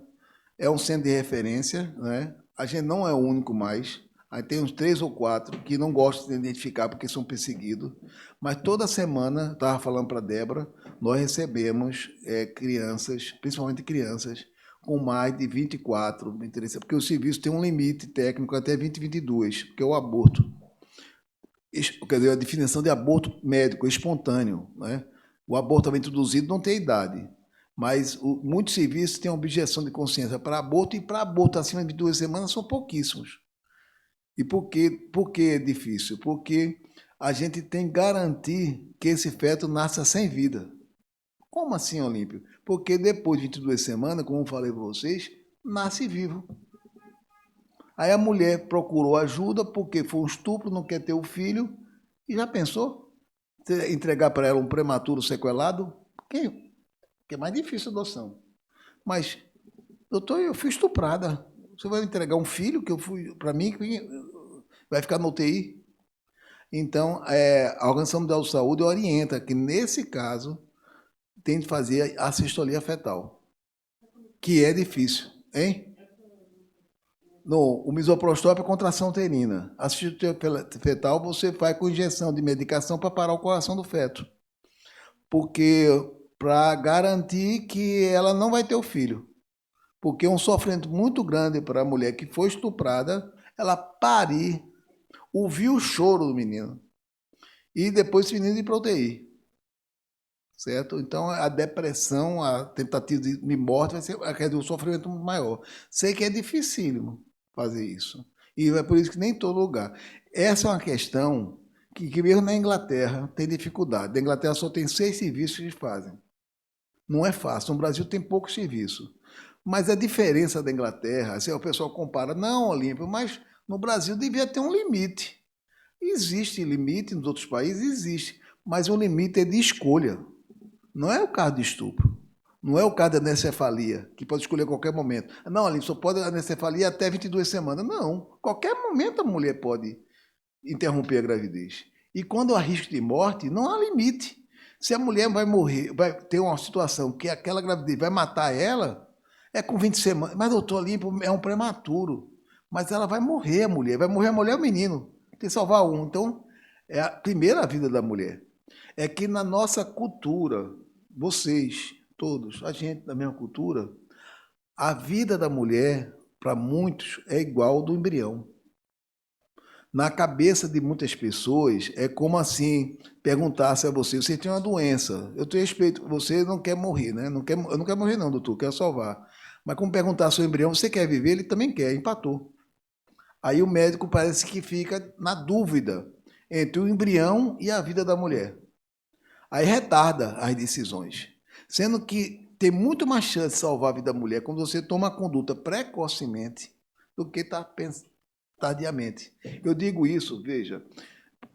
é um centro de referência, né? A gente não é o único mais, aí tem uns 3 ou 4 que não gostam de identificar porque são perseguidos, mas toda semana, estava falando para a Débora, nós recebemos crianças, principalmente crianças, com mais de 24, porque o serviço tem um limite técnico até 2022, que é o aborto. Quer dizer, a definição de aborto médico espontâneo, né? O aborto introduzido não tem idade, mas muitos serviços têm objeção de consciência para aborto, e para aborto acima de 2 semanas são pouquíssimos. E por que é difícil? Porque a gente tem que garantir que esse feto nasça sem vida. Como assim, Olímpio? Porque depois de 22 semanas, como eu falei para vocês, nasce vivo. Aí a mulher procurou ajuda porque foi um estupro, não quer ter o filho. E já pensou? Entregar para ela um prematuro sequelado? Que é mais difícil a adoção. Mas, doutor, eu fui estuprada. Você vai entregar um filho que eu fui, para mim, que vai ficar no UTI? Então, a Organização Mundial de Saúde orienta que, nesse caso, tem de fazer a assistolia fetal, que é difícil, hein? O misoprostol é contração uterina. A assistolia fetal você faz com injeção de medicação para parar o coração do feto. Porque para garantir que ela não vai ter o filho. Porque é um sofrimento muito grande para a mulher que foi estuprada, ela parir, ouvir o choro do menino e depois esse menino ir para UTI. Certo? Então, a depressão, a tentativa de morte vai ser um sofrimento muito maior. Sei que é dificílimo fazer isso. E é por isso que nem em todo lugar. Essa é uma questão que mesmo na Inglaterra tem dificuldade. Na Inglaterra só tem 6 serviços que fazem. Não é fácil. No Brasil tem pouco serviço. Mas a diferença da Inglaterra, assim, o pessoal compara, não, Olímpio, mas no Brasil devia ter um limite. Existe limite, nos outros países existe, mas o limite é de escolha. Não é o caso de estupro. Não é o caso da anencefalia, que pode escolher a qualquer momento. Não, Olímpio, só pode anencefalia até 22 semanas. Não. Qualquer momento a mulher pode interromper a gravidez. E quando há risco de morte, não há limite. Se a mulher vai morrer, vai ter uma situação que aquela gravidez vai matar ela, é com 20 semanas. Mas, doutor Olímpio, é um prematuro. Mas ela vai morrer, a mulher. Vai morrer a mulher e o menino. Tem que salvar um. Então, é a primeira vida da mulher. É que na nossa cultura, vocês, todos, a gente da mesma cultura, a vida da mulher, para muitos, é igual ao do embrião. Na cabeça de muitas pessoas, é como assim, perguntasse a você tem uma doença, eu te respeito, você não quer morrer, né? Eu não quero morrer não, doutor, eu quero salvar. Mas como perguntar ao embrião, você quer viver? Ele também quer, empatou. Aí o médico parece que fica na dúvida entre o embrião e a vida da mulher. Aí retarda as decisões. Sendo que tem muito mais chance de salvar a vida da mulher quando você toma a conduta precocemente do que tardiamente. Eu digo isso, veja,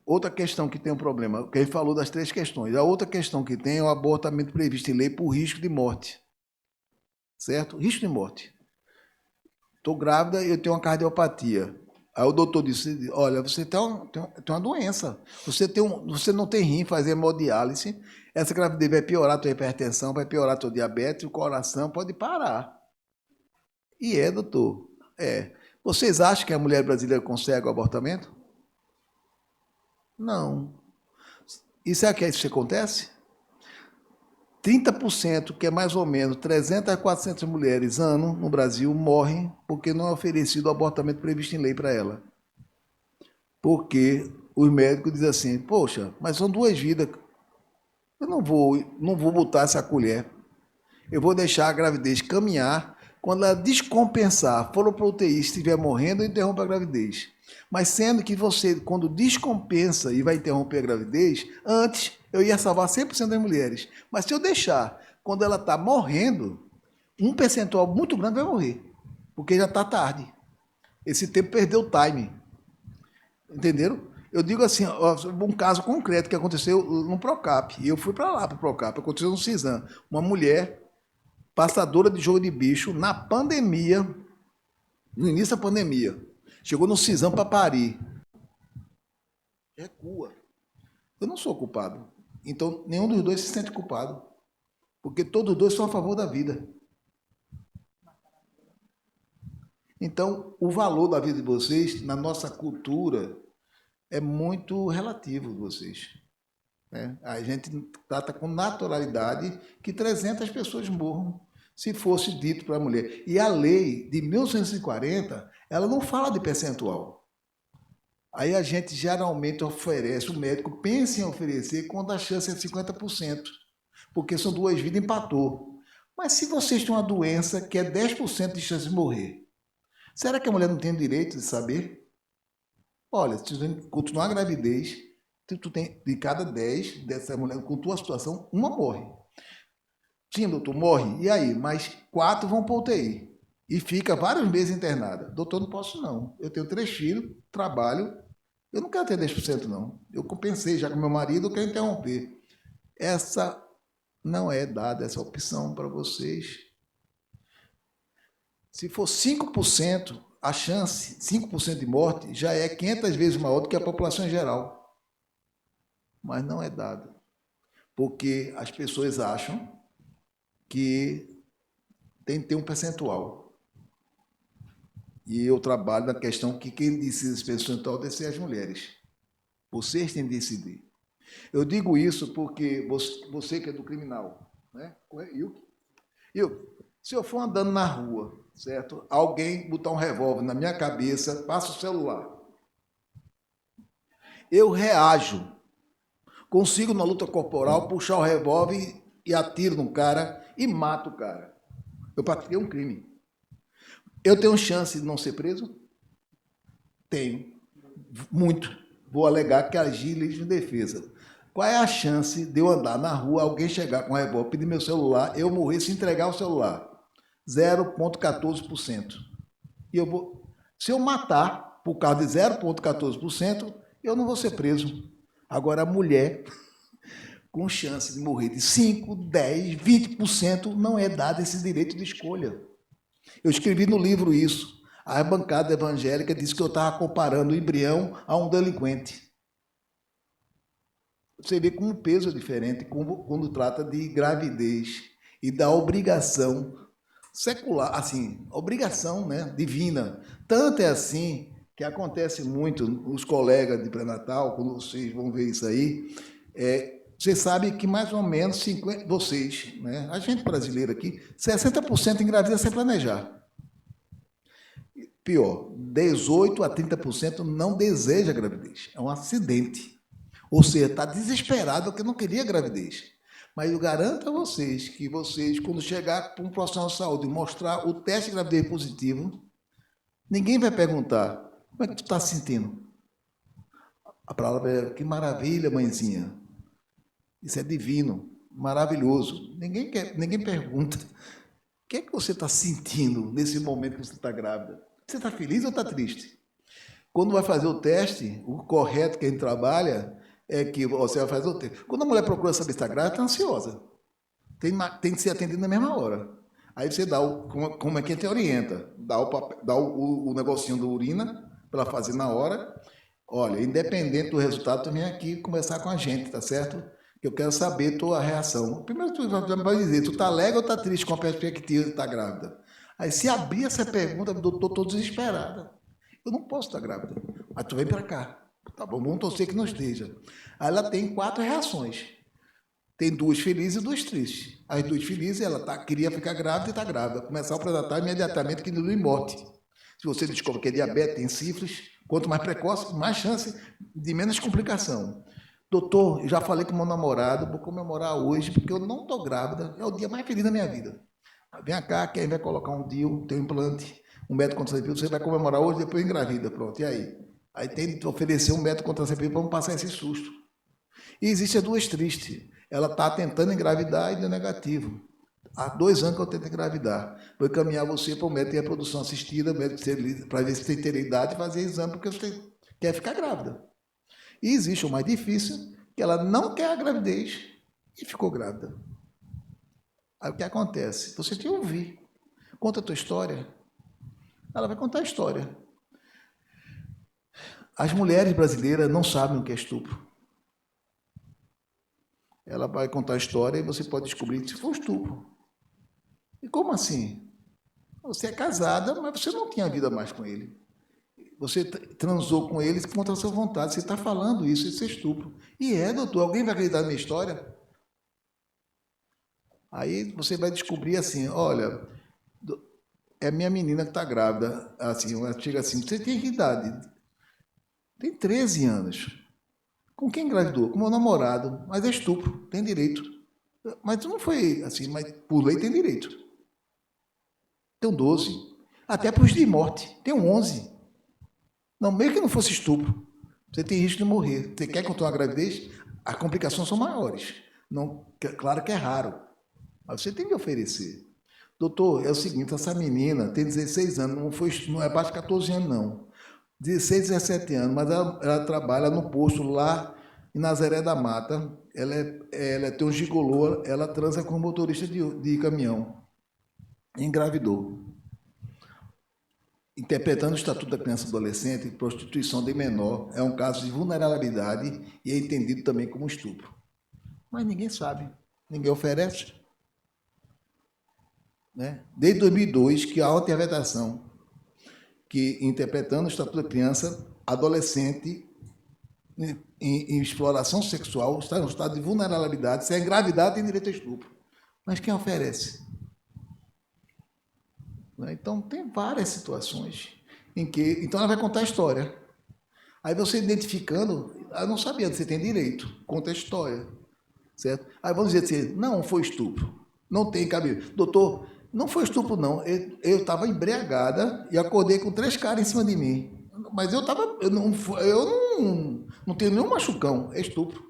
outra questão que tem um problema, que a gente falou das 3 questões. A outra questão que tem é o abortamento previsto em lei por risco de morte. Certo? Risco de morte. estou grávida e eu tenho uma cardiopatia. Aí o doutor disse, olha, você tem uma doença, você não tem rim, fazer hemodiálise, essa gravidez vai piorar a tua hipertensão, vai piorar teu diabetes, o coração pode parar. E doutor. Vocês acham que a mulher brasileira consegue o abortamento? Não. E sabe o que isso acontece? 30%, que é mais ou menos 300 a 400 mulheres ano no Brasil, morrem porque não é oferecido o abortamento previsto em lei para ela. Porque os médicos dizem assim, poxa, mas são 2 vidas, eu não vou botar essa colher, eu vou deixar a gravidez caminhar, quando ela descompensar, for para o UTI, se estiver morrendo, eu interrompo a gravidez. Mas sendo que você, quando descompensa e vai interromper a gravidez, antes eu ia salvar 100% das mulheres. Mas se eu deixar, quando ela está morrendo, um percentual muito grande vai morrer, porque já está tarde. Esse tempo perdeu o time. Entenderam? Eu digo assim, um caso concreto que aconteceu no Procap, e eu fui para lá, para o Procap, aconteceu no CISAM. Uma mulher, passadora de jogo de bicho, na pandemia, no início da pandemia, chegou no CISAM para parir. Recua. Eu não sou culpado. Então, nenhum dos dois se sente culpado. Porque todos os dois são a favor da vida. Então, o valor da vida de vocês, na nossa cultura, é muito relativo de vocês. Né? A gente trata com naturalidade que 300 pessoas morram se fosse dito para a mulher. E a lei de 1940, ela não fala de percentual. Aí a gente geralmente oferece, o médico pensa em oferecer quando a chance é 50%, porque são 2 vidas, empatou. Mas se vocês têm uma doença que é 10% de chance de morrer, será que a mulher não tem o direito de saber? Olha, se você continuar a gravidez, tu tem, de cada 10 dessa mulher com tua situação, uma morre. Sim, doutor, morre. E aí? Mas 4 vão para UTI. E fica vários meses internada. Doutor, não posso não. Eu tenho 3 filhos, trabalho. Eu não quero ter 10%, não. Eu compensei já com meu marido, eu quero interromper. Essa não é dada, essa opção para vocês. Se for 5%, a chance, 5% de morte, já é 500 vezes maior do que a população em geral. Mas não é dado. Porque as pessoas acham que tem que ter um percentual. E eu trabalho na questão que quem decide esse percentual deve ser as mulheres. Vocês têm que decidir. Eu digo isso porque você que é do criminal, né? Se eu for andando na rua, certo? Alguém botar um revólver na minha cabeça, passa o celular. Eu reajo. Consigo, na luta corporal, puxar o revólver e atiro no cara e mato o cara. Eu pratiquei um crime. Eu tenho chance de não ser preso? Tenho. Muito. Vou alegar que agi em legítima defesa. Qual é a chance de eu andar na rua, alguém chegar com um revólver, pedir meu celular, eu morrer se entregar o celular? 0,14%. E se eu matar por causa de 0,14%, eu não vou ser preso. Agora, a mulher com chance de morrer de 5, 10, 20%, não é dado esse direito de escolha. Eu escrevi no livro isso. A bancada evangélica disse que eu estava comparando o embrião a um delinquente. Você vê como o peso é diferente quando trata de gravidez e da obrigação secular, assim, obrigação, né, divina. Tanto é assim que acontece muito, os colegas de pré-natal, quando vocês vão ver isso aí, você sabe que mais ou menos 50%, vocês, né, a gente brasileira aqui, 60% engravida sem planejar. Pior, 18% a 30% não deseja gravidez. É um acidente. Ou seja, está desesperado porque não queria gravidez. Mas eu garanto a vocês que vocês, quando chegar para um profissional de saúde e mostrar o teste de gravidez positivo, ninguém vai perguntar, como é que tu está se sentindo? A palavra é, que maravilha, mãezinha. Isso é divino, maravilhoso. Ninguém pergunta, o que é que você está sentindo nesse momento que você está grávida? Você está feliz ou está triste? Quando vai fazer o teste, o correto que a gente trabalha é que você vai fazer o teste. Quando a mulher procura saber se está grávida, está ansiosa. Tem que ser atendida na mesma hora. Aí você dá como é que te orienta? Dá o negocinho da urina para ela fazer na hora. Olha, independente do resultado, tu vem aqui conversar com a gente, tá certo? Eu quero saber tua reação. Primeiro tu vai dizer, tu tá alegre ou tá triste com a perspectiva de estar grávida? Aí se abrir essa pergunta, eu tô desesperada. Eu não posso estar grávida. Mas tu vem para cá. Tá bom, vamos torcer que não esteja. Aí ela tem 4 reações. Tem 2 felizes e 2 tristes. As 2 felizes, ela queria ficar grávida e está grávida. Começar o pré-natal imediatamente que induz em morte. Se você descobre que é diabetes, tem sífilis, quanto mais precoce, mais chance de menos complicação. Doutor, eu já falei com meu namorado, vou comemorar hoje, porque eu não estou grávida, é o dia mais feliz da minha vida. Vem cá, quem vai colocar um DIU, tem um implante, um método contraceptivo, você vai comemorar hoje, depois engravida, pronto, e aí? Aí tem que oferecer um método contraceptivo para não passar esse susto. E existe as 2 tristes. Ela está tentando engravidar e deu negativo. Há 2 anos que eu tento engravidar. Vou encaminhar você para o método de reprodução assistida, para ver se tem idade e fazer exame, porque você quer ficar grávida. E existe o mais difícil, que ela não quer a gravidez e ficou grávida. Aí o que acontece? Você tem que ouvir. Conta a tua história. Ela vai contar a história. As mulheres brasileiras não sabem o que é estupro. Ela vai contar a história e você pode descobrir se foi estupro. E como assim? Você é casada, mas você não tinha vida mais com ele. Você transou com ele contra a sua vontade. Você está falando isso é estupro. E doutor, alguém vai acreditar na minha história? Aí você vai descobrir assim, olha, é minha menina que está grávida. Assim, ela chega assim, você tem que idade? Tem 13 anos. Com quem engravidou? Com meu namorado. Mas é estupro, tem direito. Mas não foi assim, mas por lei tem direito. Tem 12. Até para os de morte. Tem 11. Não, mesmo que não fosse estupro, você tem risco de morrer. Você quer continuar a gravidez? As complicações são maiores. Não, claro que é raro. Mas você tem que oferecer. Doutor, é o seguinte, essa menina tem 16 anos, não é abaixo de 14 anos, não. 16, 17 anos, mas ela trabalha no posto lá em Nazaré da Mata. Ela tem um gigolô, ela transa com motorista de caminhão. Engravidou. Interpretando o Estatuto da Criança e Adolescente, prostituição de menor é um caso de vulnerabilidade e é entendido também como estupro. Mas ninguém sabe, ninguém oferece. Né? Desde 2002, que há uma interpretação que, interpretando o Estatuto da Criança, adolescente em exploração sexual está em um estado de vulnerabilidade. Se é engravidado, tem direito a estupro. Mas quem oferece? Então, tem várias situações em que... Então, ela vai contar a história. Aí, você identificando, eu não sabia que você tem direito, conta a história. Certo? Aí, vamos dizer assim, não foi estupro. Não tem cabelo. Doutor, não foi estupro, não. Eu estava embriagada e acordei com 3 caras em cima de mim. Mas eu não tenho nenhum machucão. É estupro.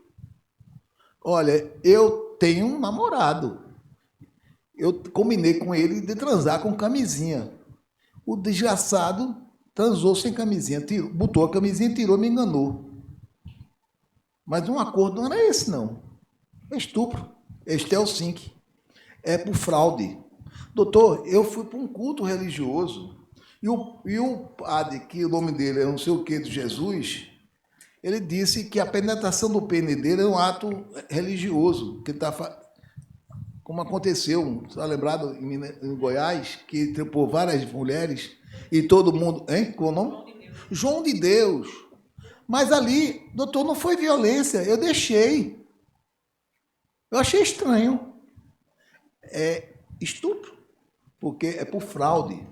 Olha, eu tenho um namorado. Eu combinei com ele de transar com camisinha. O desgraçado transou sem camisinha. Botou a camisinha, tirou, me enganou. Mas um acordo não era esse, não. É estupro. Este é o SINC. É por fraude. Doutor, eu fui para um culto religioso e o padre, que o nome dele é não sei o que de Jesus, ele disse que a penetração do pênis dele é um ato religioso, que como aconteceu, está lembrado em Goiás, que trepou várias mulheres e todo mundo... Hein? Qual o nome? João de Deus. Mas ali, doutor, não foi violência, eu deixei. Eu achei estranho. É estupro, porque é por fraude.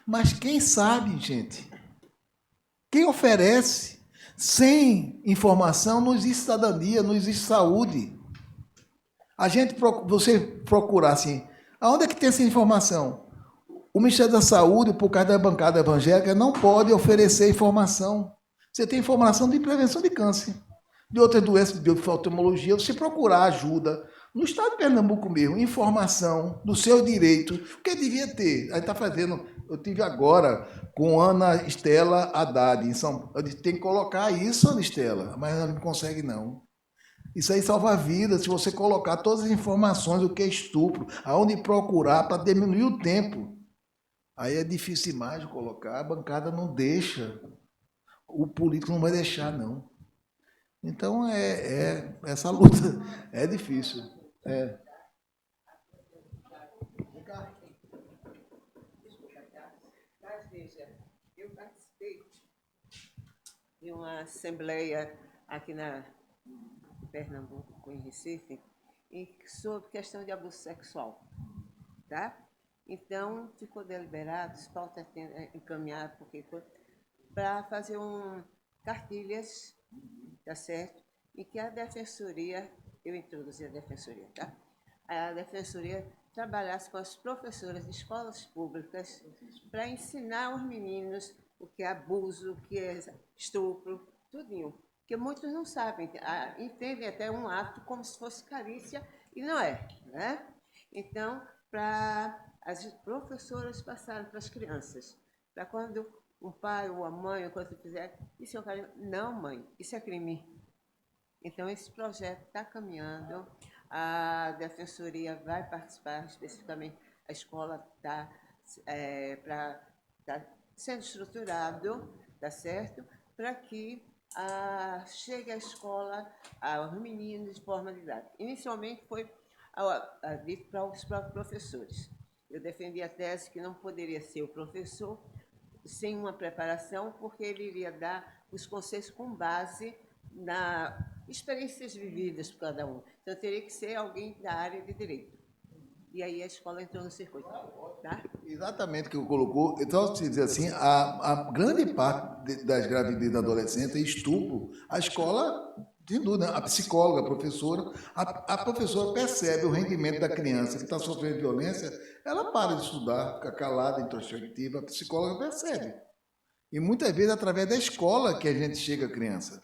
Mas quem sabe, gente? Quem oferece? Sem informação não existe cidadania, não existe saúde. Você procurar assim, aonde é que tem essa informação? O Ministério da Saúde, por causa da bancada evangélica, não pode oferecer informação. Você tem informação de prevenção de câncer, de outras doenças de oftalmologia, você procurar ajuda. No estado de Pernambuco mesmo, informação do seu direito, o que devia ter. A gente está fazendo, eu tive agora com Ana Estela Haddad, em São Paulo. Eu disse, tem que colocar isso, Ana Estela, mas ela não consegue, não. Isso aí salva a vida, se você colocar todas as informações do que é estupro, aonde procurar para diminuir o tempo. Aí é difícil demais de colocar, a bancada não deixa, o político não vai deixar, não. Então, essa luta é difícil. Mas veja, eu participei de uma assembleia aqui na Pernambuco, em Recife, sobre questão de abuso sexual, tá? Então, ficou deliberado, pauta encaminhada, para fazer cartilhas, tá certo? E que a defensoria, eu introduzi a defensoria, tá? A defensoria trabalhasse com as professoras de escolas públicas para ensinar os meninos o que é abuso, o que é estupro, tudinho. Porque muitos não sabem, entendem até um ato como se fosse carícia, e não é, né? Então, para as professoras passarem para as crianças, para quando um pai ou a mãe, ou quando fizer, isso é um carinho. Não, mãe, isso é crime. Então, esse projeto está caminhando, a defensoria vai participar, especificamente a escola está sendo estruturado, tá certo? Para que chegue à escola aos meninos de forma de idade. Inicialmente foi dito para os próprios professores. Eu defendi a tese que não poderia ser o professor sem uma preparação, porque ele iria dar os conceitos com base nas experiências vividas por cada um. Então, teria que ser alguém da área de direito. E aí a escola entrou no circuito. Tá? Exatamente o que eu colocou. Então, se dizer assim, a grande parte das gravidez da adolescente é estupro. A escola, sem dúvida, a psicóloga, a professora, a professora percebe o rendimento da criança que está sofrendo violência, ela para de estudar, fica calada, introspectiva, a psicóloga percebe. E muitas vezes, através da escola, que a gente chega à criança.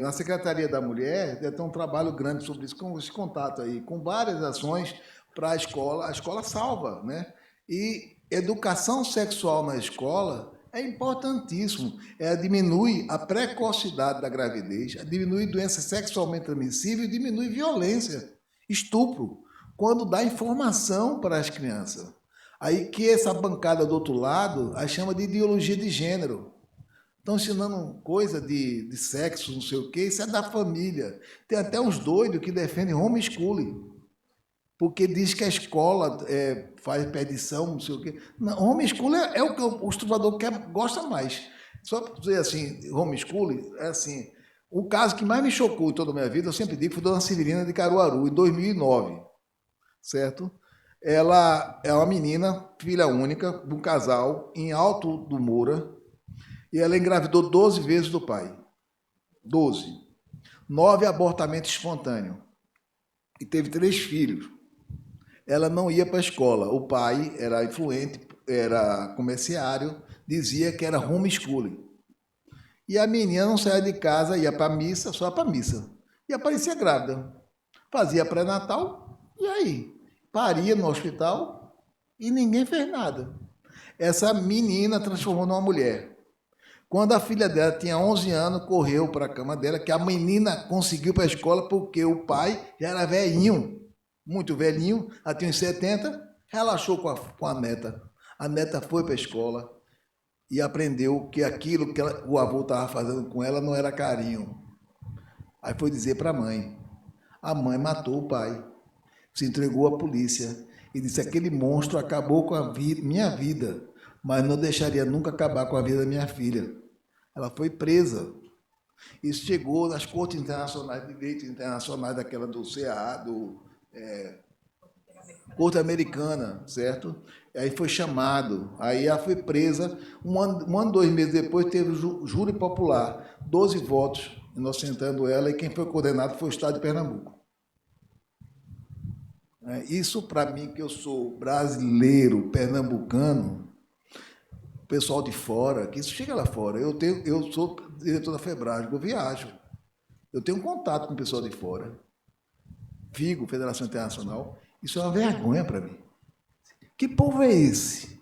Na Secretaria da Mulher, tem um trabalho grande sobre isso, com esse contato aí, com várias ações para a escola salva, né? E educação sexual na escola é importantíssimo, diminui a precocidade da gravidez, diminui doença sexualmente transmissível e diminui violência, estupro, quando dá informação para as crianças. Aí que essa bancada do outro lado a chama de ideologia de gênero. Estão ensinando coisa de sexo, não sei o quê, isso é da família. Tem até uns doidos que defendem homeschooling, porque diz que a escola faz perdição, não sei o quê. Não, homeschooling é o que o estudador gosta mais. Só para dizer assim, homeschooling, é assim, o caso que mais me chocou em toda a minha vida, eu sempre digo, foi Dona Severina de Caruaru, em 2009, certo? Ela é uma menina, filha única, de um casal em Alto do Moura, e ela engravidou 12 vezes do pai. 12. 9 abortamentos espontâneos. E teve 3 filhos. Ela não ia para a escola. O pai era influente, era comerciário, dizia que era homeschooling. E a menina não saía de casa, ia para a missa, só para a missa. E aparecia grávida. Fazia pré-natal, e aí? Paria no hospital e ninguém fez nada. Essa menina transformou numa mulher. Quando a filha dela tinha 11 anos, correu para a cama dela, que a menina conseguiu para a escola porque o pai já era velhinho, muito velhinho, ela tinha uns 70, relaxou com a neta. A neta foi para a escola e aprendeu que aquilo que o avô estava fazendo com ela não era carinho. Aí foi dizer para a mãe. A mãe matou o pai, se entregou à polícia e disse: aquele monstro acabou com a minha vida, mas não deixaria nunca acabar com a vida da minha filha. Ela foi presa. Isso chegou nas cortes internacionais de direito internacionais, daquela do CA, Corte Americana, certo? Aí foi chamado, aí ela foi presa. Um ano, 2 meses depois, teve o júri popular, 12 votos, inocentando ela, e quem foi condenado foi o Estado de Pernambuco. Isso, para mim, que eu sou brasileiro, pernambucano, pessoal de fora, que isso chega lá fora. Eu sou diretor da FEBRASG, eu viajo. Eu tenho contato com o pessoal de fora. Vigo, Federação Internacional. Isso é uma vergonha para mim. Que povo é esse?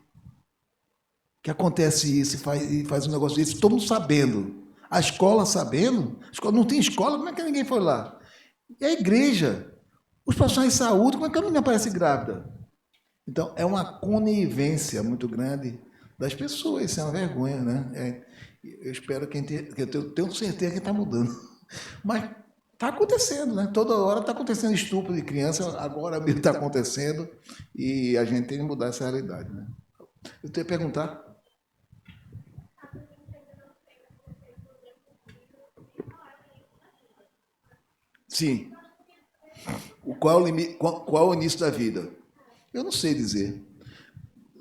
Que acontece isso e faz um negócio desse, todo mundo sabendo. A escola sabendo? A escola, não tem escola, como é que ninguém foi lá? E a igreja, os profissionais de saúde, como é que a menina aparece grávida? Então, é uma conivência muito grande das pessoas, isso é uma vergonha, né? Eu espero que eu tenho certeza que está mudando. Mas está acontecendo, né? Toda hora está acontecendo estupro de criança, agora mesmo está acontecendo, e a gente tem que mudar essa realidade, né? Eu tenho que perguntar. Sim. Qual é o limite, qual é o início da vida? Eu não sei dizer.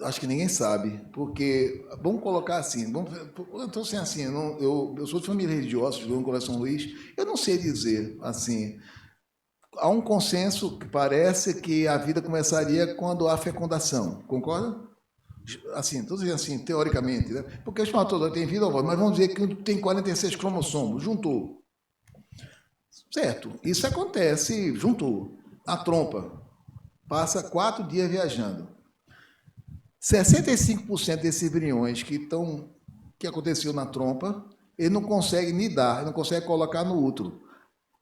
Acho que ninguém sabe, porque vamos colocar assim, então assim, eu sou de família religiosa, de Coração São Luís, eu não sei dizer assim. Há um consenso que parece que a vida começaria quando há fecundação, concorda? Assim, estou dizendo assim, teoricamente, né? Porque o espermatozoide tem vida, mas vamos dizer que tem 46 cromossomos, juntou. Certo, isso acontece, juntou, na trompa, passa 4 dias viajando. 65% desses embriões que aconteceu na trompa, ele não consegue nidar, ele não consegue colocar no útero.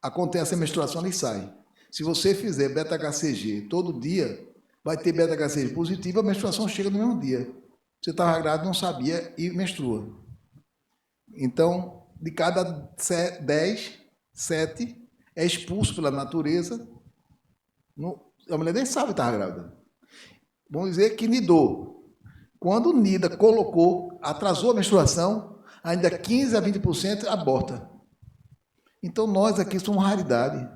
Acontece a menstruação, ele sai. Se você fizer beta-HCG todo dia, vai ter beta-HCG positivo, a menstruação chega no mesmo dia. Você estava grávida, não sabia e menstrua. Então, de cada 10, 7 é expulso pela natureza. A mulher nem sabe que estava grávida. Vamos dizer que nidou. Quando nida, colocou, atrasou a menstruação, ainda 15% a 20% aborta. Então, nós aqui somos raridade.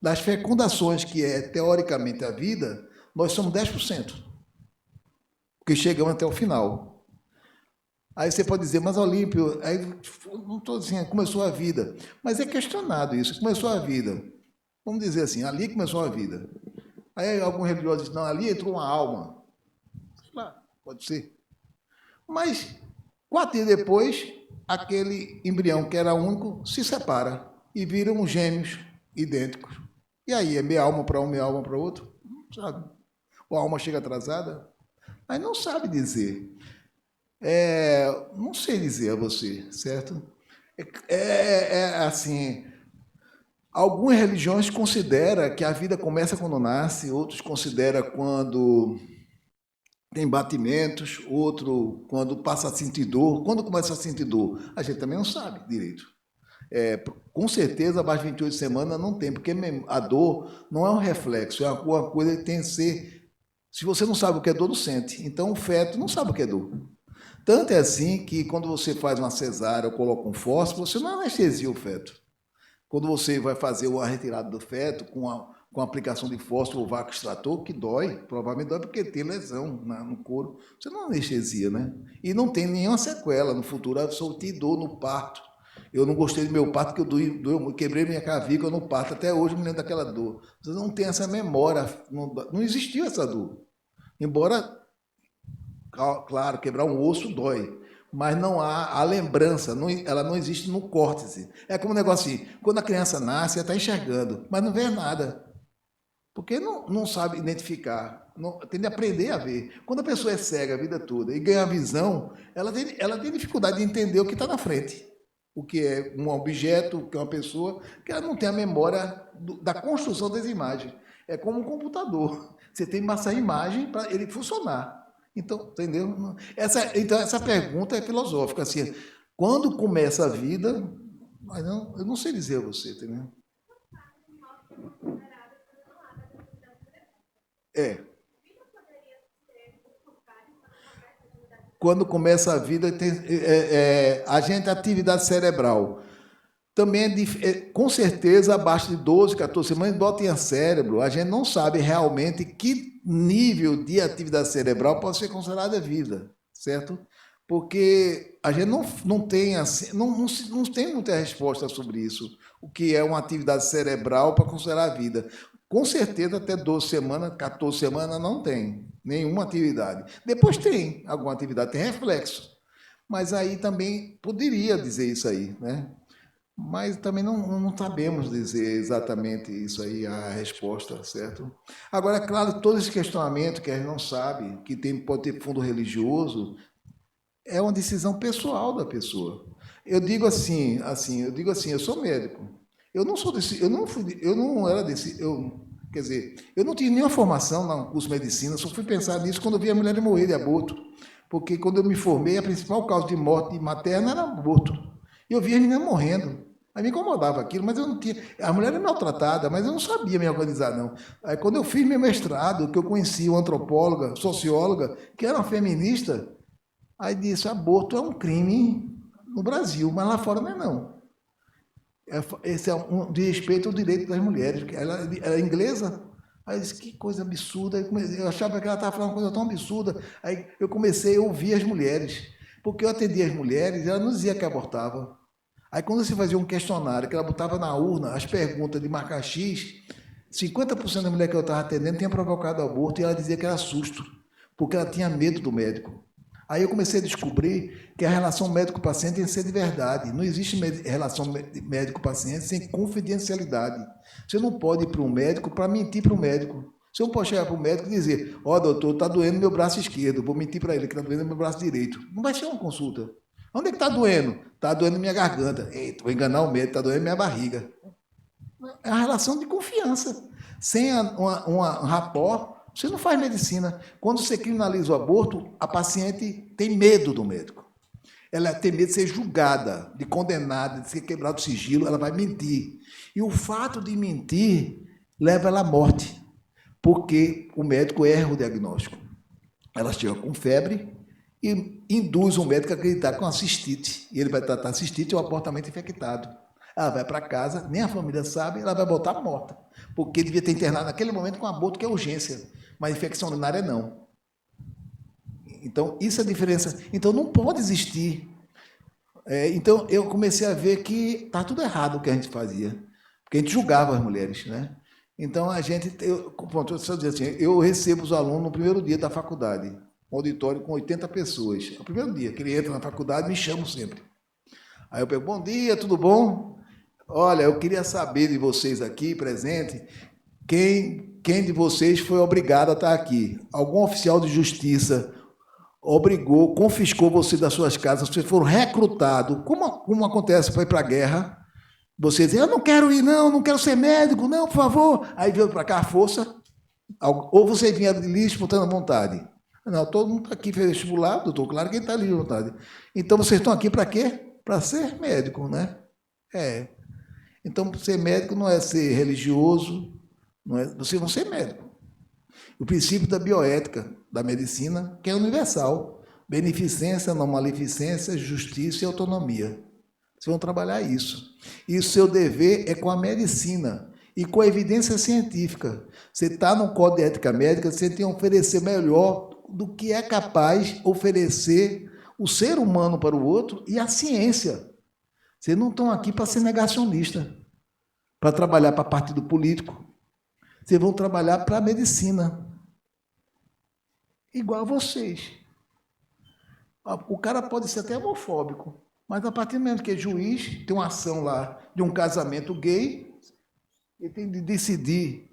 Das fecundações, que é teoricamente a vida, nós somos 10%. Porque chegamos até o final. Aí você pode dizer, mas Olímpio, aí, não estou dizendo, começou a vida. Mas é questionado isso, começou a vida. Vamos dizer assim, ali começou a vida. Aí algum religioso diz, não, ali entrou uma alma. Lá, pode ser. Mas, 4 dias depois, aquele embrião que era único se separa e viram gêmeos idênticos. E aí, é meia alma para um, meia alma para o outro? Não sabe. Ou a alma chega atrasada? Mas não sabe dizer. Não sei dizer a você, certo? Assim, algumas religiões consideram que a vida começa quando nasce, outros consideram quando tem batimentos, outro quando passa a sentir dor. Quando começa a sentir dor? A gente também não sabe direito. Com certeza, abaixo de 28 semanas não tem, porque a dor não é um reflexo, é uma coisa que tem que ser... Se você não sabe o que é dor, não sente. Então, o feto não sabe o que é dor. Tanto é assim que, quando você faz uma cesárea ou coloca um fósforo, você não anestesia o feto. Quando você vai fazer a retirada do feto com a aplicação de fósforo ou vácuo extrator, que dói, provavelmente dói porque tem lesão no couro, você não anestesia, né? E não tem nenhuma sequela no futuro. Eu soltei dor no parto. Eu não gostei do meu parto, porque eu quebrei minha clavícula no parto. Até hoje eu me lembro daquela dor. Você não tem essa memória, não existiu essa dor. Embora, claro, quebrar um osso dói, mas não há a lembrança, ela não existe no córtex. É como um negócio assim, quando a criança nasce, ela está enxergando, mas não vê nada, porque não sabe identificar, tem de aprender a ver. Quando a pessoa é cega a vida toda e ganha visão, ela tem dificuldade de entender o que está na frente, o que é um objeto, o que é uma pessoa, que ela não tem a memória da construção das imagens. É como um computador. Você tem que passar a imagem para ele funcionar. Então, entendeu? Então, essa pergunta é filosófica. Assim, quando começa a vida, mas eu não sei dizer a você, entendeu? Quando começa a vida, a atividade cerebral. Também, com certeza, abaixo de 12, 14 semanas, embora tenha cérebro, a gente não sabe realmente que nível de atividade cerebral pode ser considerada vida, certo? Porque a gente não tem assim, não tem muita resposta sobre isso, o que é uma atividade cerebral para considerar a vida. Com certeza, até 12 semanas, 14 semanas, não tem nenhuma atividade. Depois tem alguma atividade, tem reflexo. Mas aí também poderia dizer isso aí, né? Mas também não sabemos dizer exatamente isso aí, a resposta, certo? Agora, é claro, todo esse questionamento que a gente não sabe, que pode ter fundo religioso, é uma decisão pessoal da pessoa. Eu digo assim, eu sou médico. Eu não sou desse, eu não era desse, quer dizer, eu não tinha nenhuma formação no curso de medicina, só fui pensar nisso quando eu vi a mulher morrer de aborto, porque quando eu me formei, a principal causa de morte materna era aborto. E eu via as meninas morrendo. Aí me incomodava aquilo, mas eu não tinha. A mulher era maltratada, mas eu não sabia me organizar, não. Aí quando eu fiz meu mestrado, que eu conheci uma antropóloga, socióloga, que era uma feminista, aí disse, aborto é um crime no Brasil, mas lá fora não é não. Esse é um desrespeito ao direito das mulheres, porque ela é inglesa. Aí eu disse, que coisa absurda. Eu achava que ela estava falando uma coisa tão absurda. Aí eu comecei a ouvir as mulheres, porque eu atendia as mulheres e ela não dizia que abortava. Aí quando você fazia um questionário, que ela botava na urna as perguntas de marcar X, 50% da mulher que eu estava atendendo tinha provocado aborto e ela dizia que era susto, porque ela tinha medo do médico. Aí eu comecei a descobrir que a relação médico-paciente tem que ser de verdade. Não existe relação médico-paciente sem confidencialidade. Você não pode ir para um médico para mentir para o médico. Você não pode chegar para o médico e dizer, doutor, está doendo meu braço esquerdo, vou mentir para ele que está doendo meu braço direito. Não vai ser uma consulta. Onde é que está doendo? Está doendo minha garganta. Eita, vou enganar o médico, está doendo minha barriga. É uma relação de confiança. Sem um rapport, você não faz medicina. Quando você criminaliza o aborto, a paciente tem medo do médico. Ela tem medo de ser julgada, de condenada, de ser quebrado o sigilo, ela vai mentir. E o fato de mentir leva ela à morte, porque o médico erra o diagnóstico. Ela chega com febre e induz o médico a acreditar com uma cistite. E ele vai tratar a cistite ou abortamento infectado. Ela vai para casa, nem a família sabe, ela vai voltar morta, porque devia ter internado naquele momento com aborto, que é urgência, mas infecção urinária não. Então, isso é a diferença. Então, não pode existir. Então, eu comecei a ver que está tudo errado o que a gente fazia, porque a gente julgava as mulheres, né? Então, eu recebo os alunos no primeiro dia da faculdade, um auditório com 80 pessoas. No primeiro dia que ele entra na faculdade, me chamam sempre. Aí eu pergunto, bom dia, tudo bom? Olha, eu queria saber de vocês aqui, presente, quem de vocês foi obrigado a estar aqui? Algum oficial de justiça obrigou, confiscou você das suas casas, vocês foram recrutados, como acontece para ir para a guerra, você diz, eu não quero ir não quero ser médico, não, por favor. Aí veio para cá a força, ou você vinha ali disputando à vontade. Não, todo mundo está aqui fez vestibular, doutor, claro que ele está ali à vontade. Então, vocês estão aqui para quê? Para ser médico, né? Então, ser médico não é ser religioso, vocês vão ser médico. O princípio da bioética, da medicina, que é universal. Beneficência, não maleficência, justiça e autonomia. Vocês vão trabalhar isso. E o seu dever é com a medicina e com a evidência científica. Você está no Código de Ética Médica, você tem que oferecer melhor do que é capaz de oferecer o ser humano para o outro e a ciência. Vocês não estão aqui para ser negacionista, para trabalhar para partido político. Vocês vão trabalhar para a medicina. Igual a vocês. O cara pode ser até homofóbico, mas a partir do momento que é juiz, tem uma ação lá de um casamento gay, ele tem de decidir.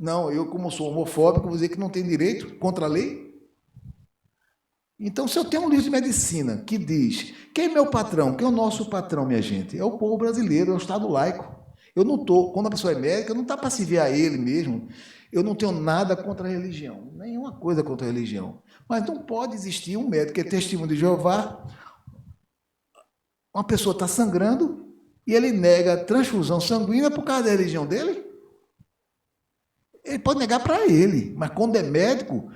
Não, eu como sou homofóbico, vou dizer que não tem direito contra a lei. Então, se eu tenho um livro de medicina que diz, quem é meu patrão? Quem é o nosso patrão, minha gente? É o povo brasileiro, é o Estado laico. Eu não estou, quando a pessoa é médica, não está para se ver a ele mesmo. Eu não tenho nada contra a religião, nenhuma coisa contra a religião. Mas não pode existir um médico que é testemunho de Jeová, uma pessoa está sangrando e ele nega transfusão sanguínea por causa da religião dele? Ele pode negar para ele, mas quando é médico,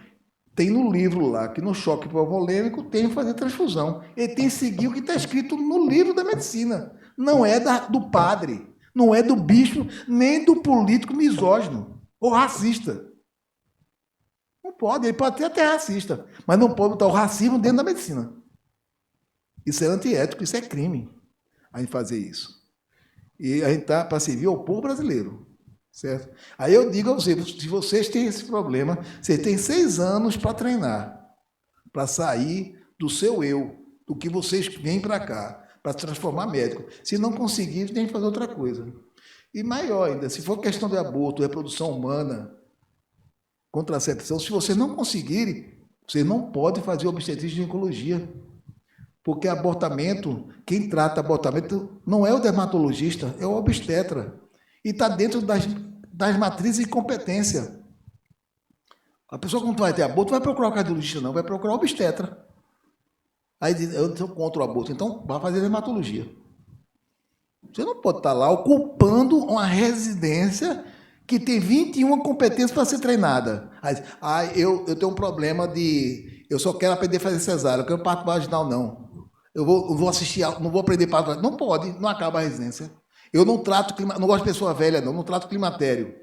tem no livro lá, que no choque hipovolêmico tem que fazer transfusão. Ele tem que seguir o que está escrito no livro da medicina. Não é do padre, não é do bispo, nem do político misógino ou racista. Não pode, ele pode ser até racista, mas não pode botar o racismo dentro da medicina. Isso é antiético, isso é crime, a gente fazer isso. E a gente está para servir ao povo brasileiro. Certo? Aí eu digo a vocês, se vocês têm esse problema, vocês têm 6 anos para treinar, para sair do seu eu, do que vocês vêm para cá, para se transformar médico. Se não conseguir, tem que fazer outra coisa. E maior ainda, se for questão de aborto, reprodução humana, contracepção, se vocês não conseguirem, vocês não podem fazer obstetrícia e ginecologia, Porque abortamento, quem trata abortamento não é o dermatologista, é o obstetra. E está dentro das matrizes de competência. A pessoa, quando vai ter aborto, não vai procurar o cardiologista, não, vai procurar o obstetra. Aí diz, eu sou contra o aborto, então vai fazer dermatologia. Você não pode estar lá ocupando uma residência que tem 21 competências para ser treinada. Aí, eu tenho um problema de... Eu só quero aprender a fazer cesárea, eu quero parto vaginal, não. Eu vou assistir, não vou aprender parto vaginal. Não pode, não acaba a residência. Eu não trato, não gosto de pessoa velha, não trato climatério.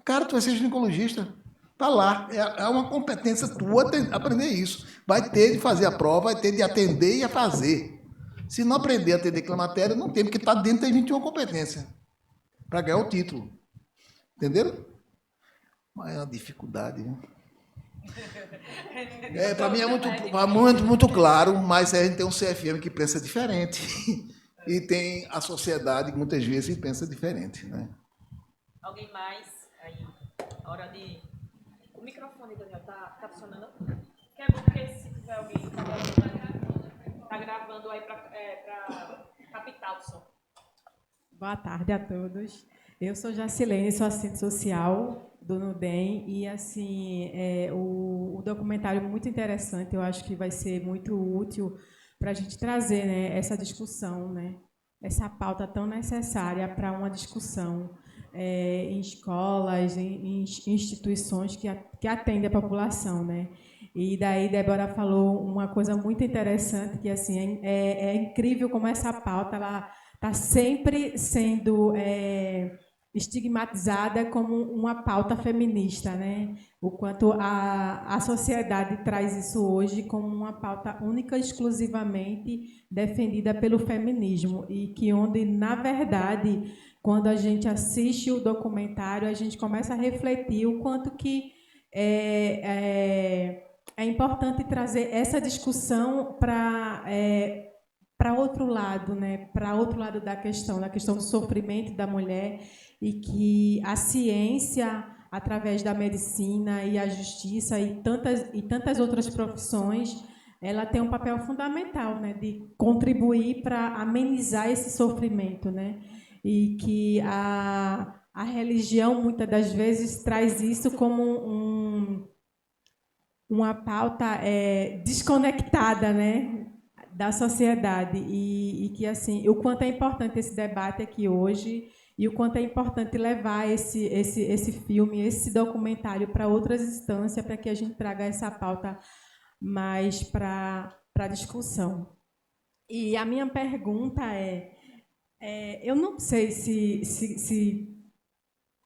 Cara, tu vai ser ginecologista. Está lá, é uma competência tua aprender isso. Vai ter de fazer a prova, vai ter de atender e a fazer. Se não aprender a atender climatério, não tem, porque está dentro das 21 competências para ganhar o título. Entenderam? Mas é uma dificuldade, né? Para mim é muito claro, mas a gente tem um CFM que pensa diferente. E tem a sociedade que muitas vezes pensa diferente. Né? Alguém mais? Aí, hora de... O microfone, Daniel, tá funcionando? Que é bom, porque se tiver alguém que tá gravando aí para captar o som. Boa tarde a todos. Eu sou Jacilene, sou assistente social do NUDEM e assim o documentário é muito interessante. Eu acho que vai ser muito útil para a gente trazer, né, essa discussão, né, essa pauta tão necessária para uma discussão em escolas, em instituições que atendem a população, né. E daí Débora falou uma coisa muito interessante que assim é incrível como essa pauta ela está sempre sendo estigmatizada como uma pauta feminista, né? O quanto a sociedade traz isso hoje como uma pauta única e exclusivamente defendida pelo feminismo e que onde, na verdade, quando a gente assiste o documentário, a gente começa a refletir o quanto que é importante trazer essa discussão para outro lado, né? Para outro lado da questão do sofrimento da mulher e que a ciência, através da medicina e a justiça e tantas outras profissões, ela tem um papel fundamental, né? De contribuir para amenizar esse sofrimento, né? E que a religião, muitas das vezes, traz isso como uma pauta desconectada, né, da sociedade e que assim o quanto é importante esse debate aqui hoje e o quanto é importante levar esse filme, esse documentário para outras instâncias para que a gente traga essa pauta mais para a discussão. E a minha pergunta eu não sei se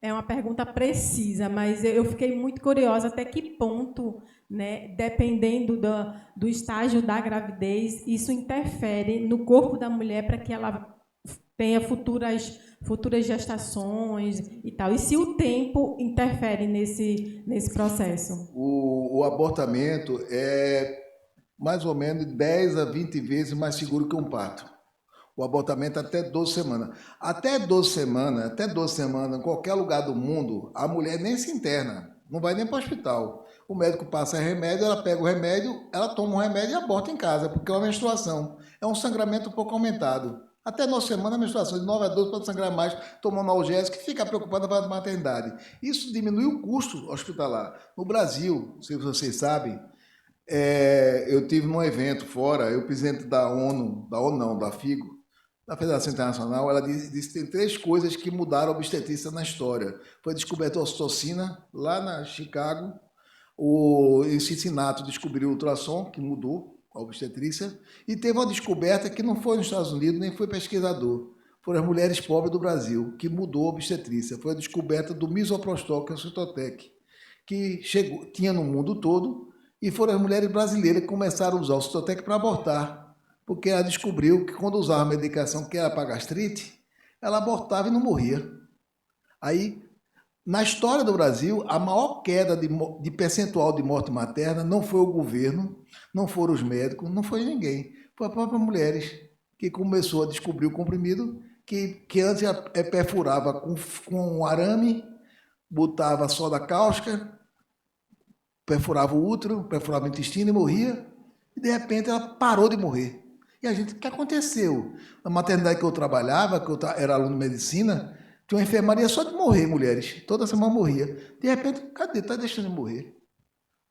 é uma pergunta precisa, mas eu fiquei muito curiosa até que ponto, né, dependendo do estágio da gravidez, isso interfere no corpo da mulher para que ela tenha futuras gestações e tal. E se o tempo interfere nesse processo? O abortamento é mais ou menos 10 a 20 vezes mais seguro que um parto. O abortamento até 12 semanas. Até 12 semanas, em qualquer lugar do mundo, a mulher nem se interna, não vai nem para o hospital. O médico passa remédio, ela pega o remédio, ela toma o remédio e aborta em casa, porque é uma menstruação. É um sangramento um pouco aumentado. Até 9 semanas a menstruação, de 9 a 12 pode sangrar mais, tomando analgésico e fica preocupada com a maternidade. Isso diminui o custo hospitalar. No Brasil, se vocês sabem, eu tive num evento fora, o presidente da FIGO, da Federação Internacional, ela disse que tem 3 coisas que mudaram a obstetrícia na história. Foi descoberta a ocitocina, lá na Chicago, o Cincinnati descobriu o ultrassom, que mudou a obstetrícia, e teve uma descoberta que não foi nos Estados Unidos, nem foi pesquisador. Foram as mulheres pobres do Brasil, que mudou a obstetrícia. Foi a descoberta do misoprostol, que é o Cytotec, que tinha no mundo todo, e foram as mulheres brasileiras que começaram a usar o Cytotec para abortar. Porque ela descobriu que quando usava a medicação que era para gastrite, ela abortava e não morria. Aí, na história do Brasil, a maior queda de percentual de morte materna não foi o governo, não foram os médicos, não foi ninguém. Foi as próprias mulheres que começou a descobrir o comprimido que antes perfurava com um arame, botava soda cáustica, perfurava o útero, perfurava o intestino e morria. E, de repente, ela parou de morrer. E a gente, o que aconteceu? Na maternidade que eu trabalhava, que eu era aluno de medicina, tinha uma enfermaria só de morrer mulheres. Toda semana morria. De repente, cadê? Está deixando de morrer.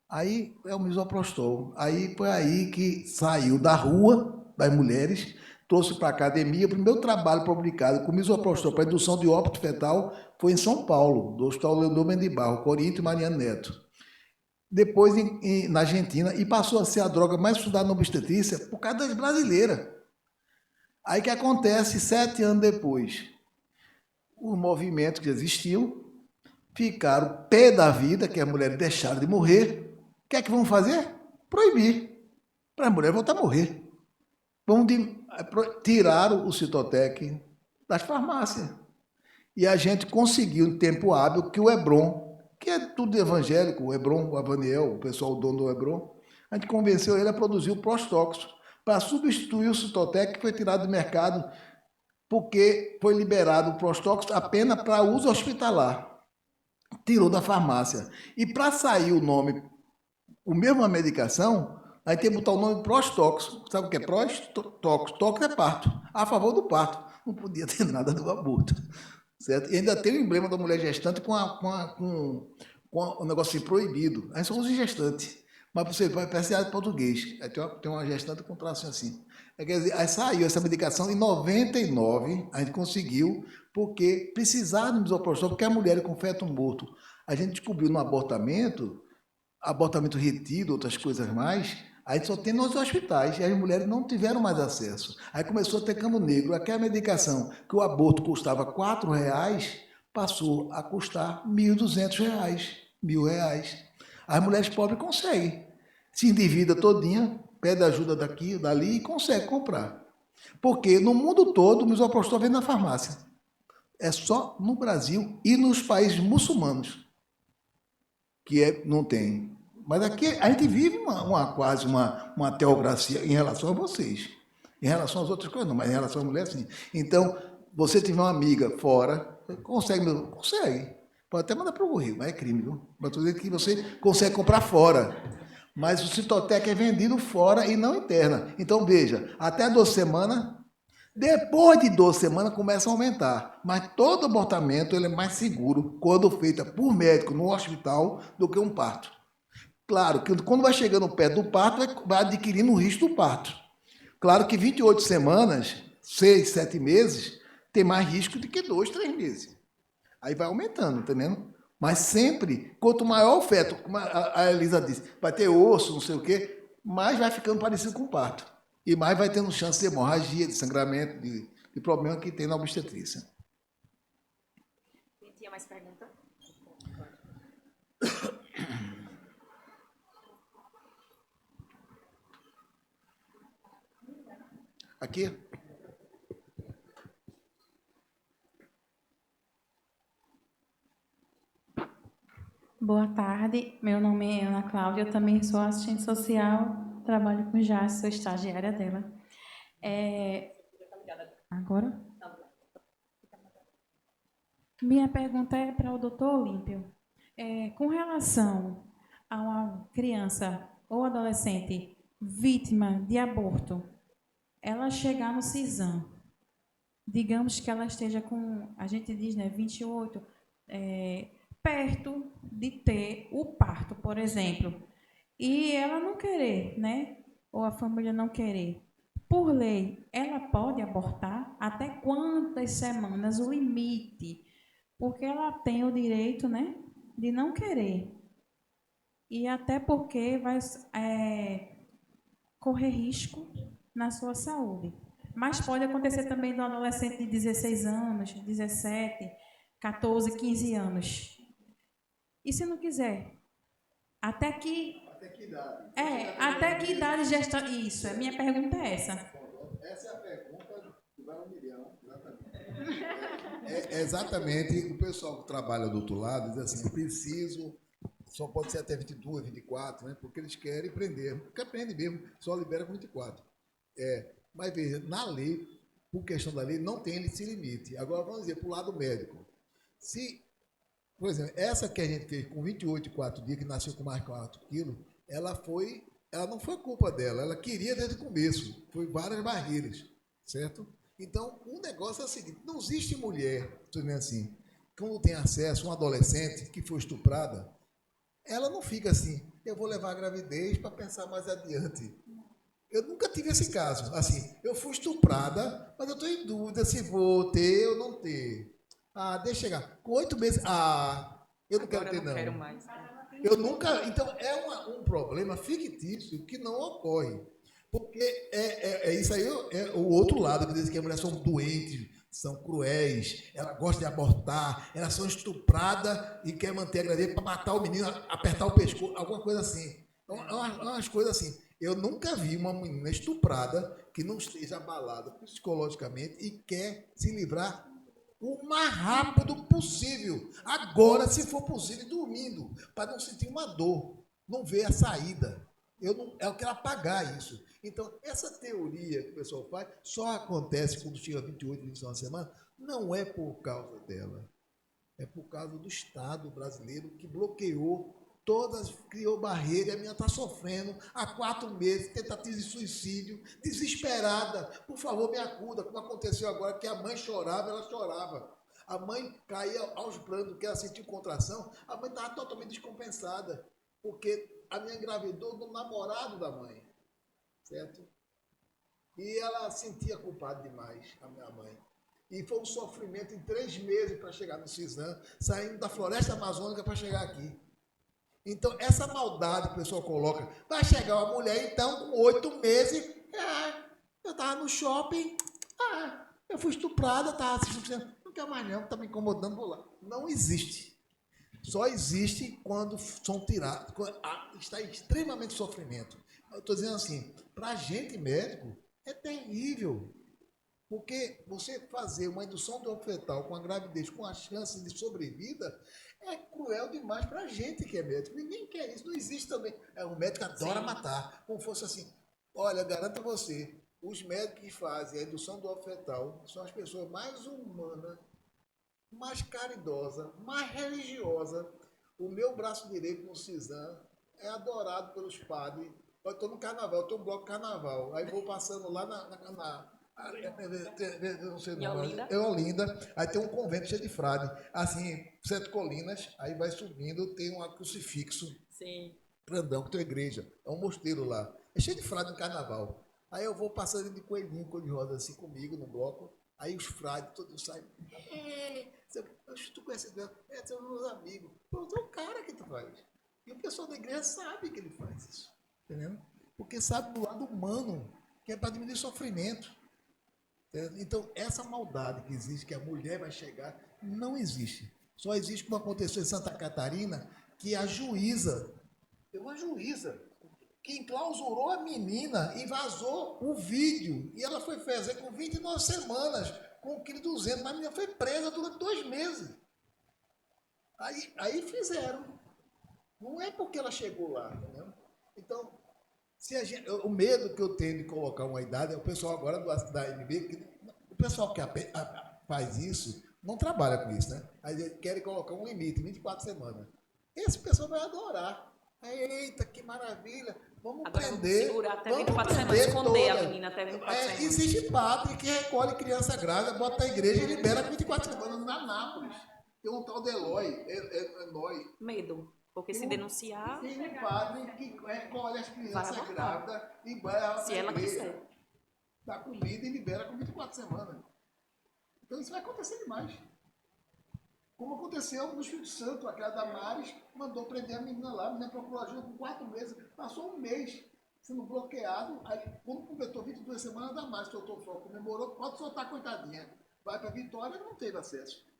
Aí é o misoprostol. Aí foi aí que saiu da rua das mulheres, trouxe para a academia. O primeiro trabalho publicado com misoprostol para indução de óbito fetal foi em São Paulo, do Hospital Leandro Mendes de Barro, Corinto e Mariano Neto. Depois na Argentina, e passou a ser a droga mais estudada na obstetrícia por causa das brasileiras. Aí que acontece, 7 anos depois, os movimentos que existiam ficaram pé da vida, que as mulheres deixaram de morrer. O que é que vão fazer? Proibir, para as mulheres voltar a morrer. Tiraram o Citotec das farmácias. E a gente conseguiu, em tempo hábil, que o Hebron, que é tudo evangélico, o Hebron, o Avaniel, o pessoal dono do Hebron, a gente convenceu ele a produzir o Prostóxito para substituir o Citotec, que foi tirado do mercado, porque foi liberado o Prostóxito apenas para uso hospitalar. Tirou da farmácia. E para sair o nome, a mesma medicação, a gente tem que botar o nome Prostóxito. Sabe o que é Prostóxito? Tóxico é parto. A favor do parto. Não podia ter nada do aborto. Certo? E ainda tem o emblema da mulher gestante com o negócio assim, proibido. Aí só usa gestante. Mas você vai precisar de português. Aí tem uma gestante com traço assim. Quer dizer, aí saiu essa medicação em 99, a gente conseguiu, porque precisava do misoprostol, porque a mulher com feto morto. A gente descobriu no abortamento retido, outras coisas mais, a gente só tem nos hospitais, e as mulheres não tiveram mais acesso. Aí começou a ter Campo Negro, aquela medicação que o aborto custava R$4, passou a custar R$1.200, R$1.000. As mulheres pobres conseguem, se endivida todinha, pede ajuda daqui, dali e consegue comprar. Porque no mundo todo o misoprostol vem na farmácia. É só no Brasil e nos países muçulmanos que não tem. Mas aqui a gente vive quase uma teocracia em relação a vocês. Em relação às outras coisas, não, mas em relação à mulher, sim. Então, você tiver uma amiga fora, consegue. Pode até mandar para o Rio, mas é crime, viu? Mas estou dizendo que você consegue comprar fora. Mas o Citotec é vendido fora e não interna. Então, veja, até 12 semanas, depois de 12 semanas começa a aumentar. Mas todo abortamento ele é mais seguro quando feito por médico no hospital do que um parto. Claro que quando vai chegando perto do parto, vai adquirindo o risco do parto. Claro que 28 semanas, 6, 7 meses, tem mais risco do que 2, 3 meses. Aí vai aumentando, entendendo? Mas sempre, quanto maior o feto, como a Elisa disse, vai ter osso, não sei o quê, mais vai ficando parecido com o parto. E mais vai tendo chance de hemorragia, de sangramento, de problema que tem na obstetrícia. Tinha mais pergunta? Aqui? Boa tarde, meu nome é Ana Cláudia, eu também sou assistente social, trabalho com Jace, sou estagiária dela. Agora? Minha pergunta é para o doutor Olímpio. Com relação a uma criança ou adolescente vítima de aborto, ela chegar no CISAM, digamos que ela esteja com, a gente diz, 28, perto de ter o parto, por exemplo, e ela não querer, né? Ou a família não querer. Por lei, ela pode abortar? Até quantas semanas o limite? Porque ela tem o direito, né, de não querer. E até porque vai correr risco na sua saúde. Mas pode acontecer também do adolescente de 16 anos, 17, 14, 15 anos. E se não quiser? Até que idade? Até que idade gesta isso? A minha pergunta é essa. Essa é a pergunta que vai 1 milhão, exatamente. Exatamente, o pessoal que trabalha do outro lado diz assim, preciso, só pode ser até 22, 24, né? Porque eles querem prender, porque prende mesmo, só libera com 24. Mas veja, na lei, por questão da lei, não tem esse limite. Agora, vamos dizer, para o lado médico. Se, por exemplo, essa que a gente fez com 28 e 4 dias, que nasceu com mais 4 quilos, ela foi ela não foi culpa dela, ela queria desde o começo, foi várias barreiras, certo? Então, o negócio é o seguinte, não existe mulher, estou dizendo assim, quando tem acesso, um adolescente que foi estuprada, ela não fica assim, eu vou levar a gravidez para pensar mais adiante. Eu nunca tive esse caso. Assim, eu fui estuprada, mas eu estou em dúvida se vou ter ou não ter. Ah, deixa chegar. Com 8 meses, eu não quero ter, não. Quero mais. Eu nunca. Então, é um problema fictício que não ocorre. Porque isso aí é o outro lado, que diz que as mulheres são doentes, são cruéis, elas gostam de abortar, elas são estupradas e querem manter a gravidez para matar o menino, apertar o pescoço, alguma coisa assim. Então, umas coisas assim. Eu nunca vi uma menina estuprada que não esteja abalada psicologicamente e quer se livrar o mais rápido possível. Agora, se for possível, dormindo, para não sentir uma dor, não ver a saída. Eu quero apagar isso. Então, essa teoria que o pessoal faz só acontece quando chega 28, 29 semanas, não é por causa dela. É por causa do Estado brasileiro que bloqueou todas, criou barreira, e a menina está sofrendo há 4 meses, tentativa de suicídio, desesperada. Por favor, me acuda, como aconteceu agora, que a mãe chorava, ela chorava. A mãe caía aos prantos, que ela sentiu contração, a mãe estava totalmente descompensada, porque a menina engravidou do namorado da mãe, certo? E ela sentia culpada demais, a minha mãe. E foi um sofrimento em 3 meses para chegar no Cisam, saindo da floresta amazônica para chegar aqui. Então, essa maldade que o pessoal coloca, vai chegar uma mulher, então, com 8 meses, eu estava no shopping, eu fui estuprada, estava assistindo, não quero mais não, está me incomodando, vou lá. Não existe. Só existe quando são tirados, quando está em extremamente sofrimento. Eu estou dizendo assim, para a gente médico, é terrível. Porque você fazer uma indução do óvulo fetal com a gravidez, com a chance de sobrevida, é cruel demais para a gente que é médico. Ninguém quer isso, não existe também. O médico adora matar, como fosse assim. Olha, garanto a você, os médicos que fazem a indução do óvulo fetal são as pessoas mais humanas, mais caridosas, mais religiosas. O meu braço direito no Cisam é adorado pelos padres. Eu estou no carnaval, eu estou no bloco carnaval. Aí vou passando lá não sei o nome, é Olinda, aí tem um convento cheio de frade, assim, 7 colinas, aí vai subindo, tem um crucifixo grandão, que tem uma igreja, é um mosteiro lá, é cheio de frade no carnaval. Aí eu vou passando de coelhinho, cor-de-rosa, assim, comigo no bloco, aí os frades todos saem, tu conhece Deus? São meus amigos. Pô, é o cara que tu faz. E o pessoal da igreja sabe que ele faz isso, entendeu? Porque sabe do lado humano, que é para diminuir o sofrimento. Então, essa maldade que existe, que a mulher vai chegar, não existe. Só existe como aconteceu em Santa Catarina, que a juíza, uma juíza, que enclausurou a menina e vazou o vídeo. E ela foi fazer com 29 semanas, com 1,2 kg, mas a menina foi presa durante 2 meses. Aí fizeram. Não é porque ela chegou lá, entendeu? Então, o medo que eu tenho de colocar uma idade é o pessoal agora da ANB, o pessoal que faz isso não trabalha com isso, né? Aí eles querem colocar um limite, 24 semanas. Esse pessoal vai adorar. Eita, que maravilha! Vamos agora prender. Segurar até 24 semanas, esconder a menina até 24 semanas. Existe padre que recolhe criança grávida, bota na igreja e libera com 24 semanas na Nápoles. Tem um tal de Eloy. Medo. Porque se denunciar... Tem um padre que recolhe as crianças grávidas e vai se ela quiser. Dá comida e libera com 24 semanas. Então isso vai acontecer demais. Como aconteceu no Espírito Santo, aquela Damares mandou prender a menina lá, a menina procurou ajuda por 4 meses, passou 1 mês sendo bloqueado, aí quando completou 22 semanas, a Damares soltou o fogo, comemorou, pode soltar, coitadinha. Vai para Vitória e não teve acesso.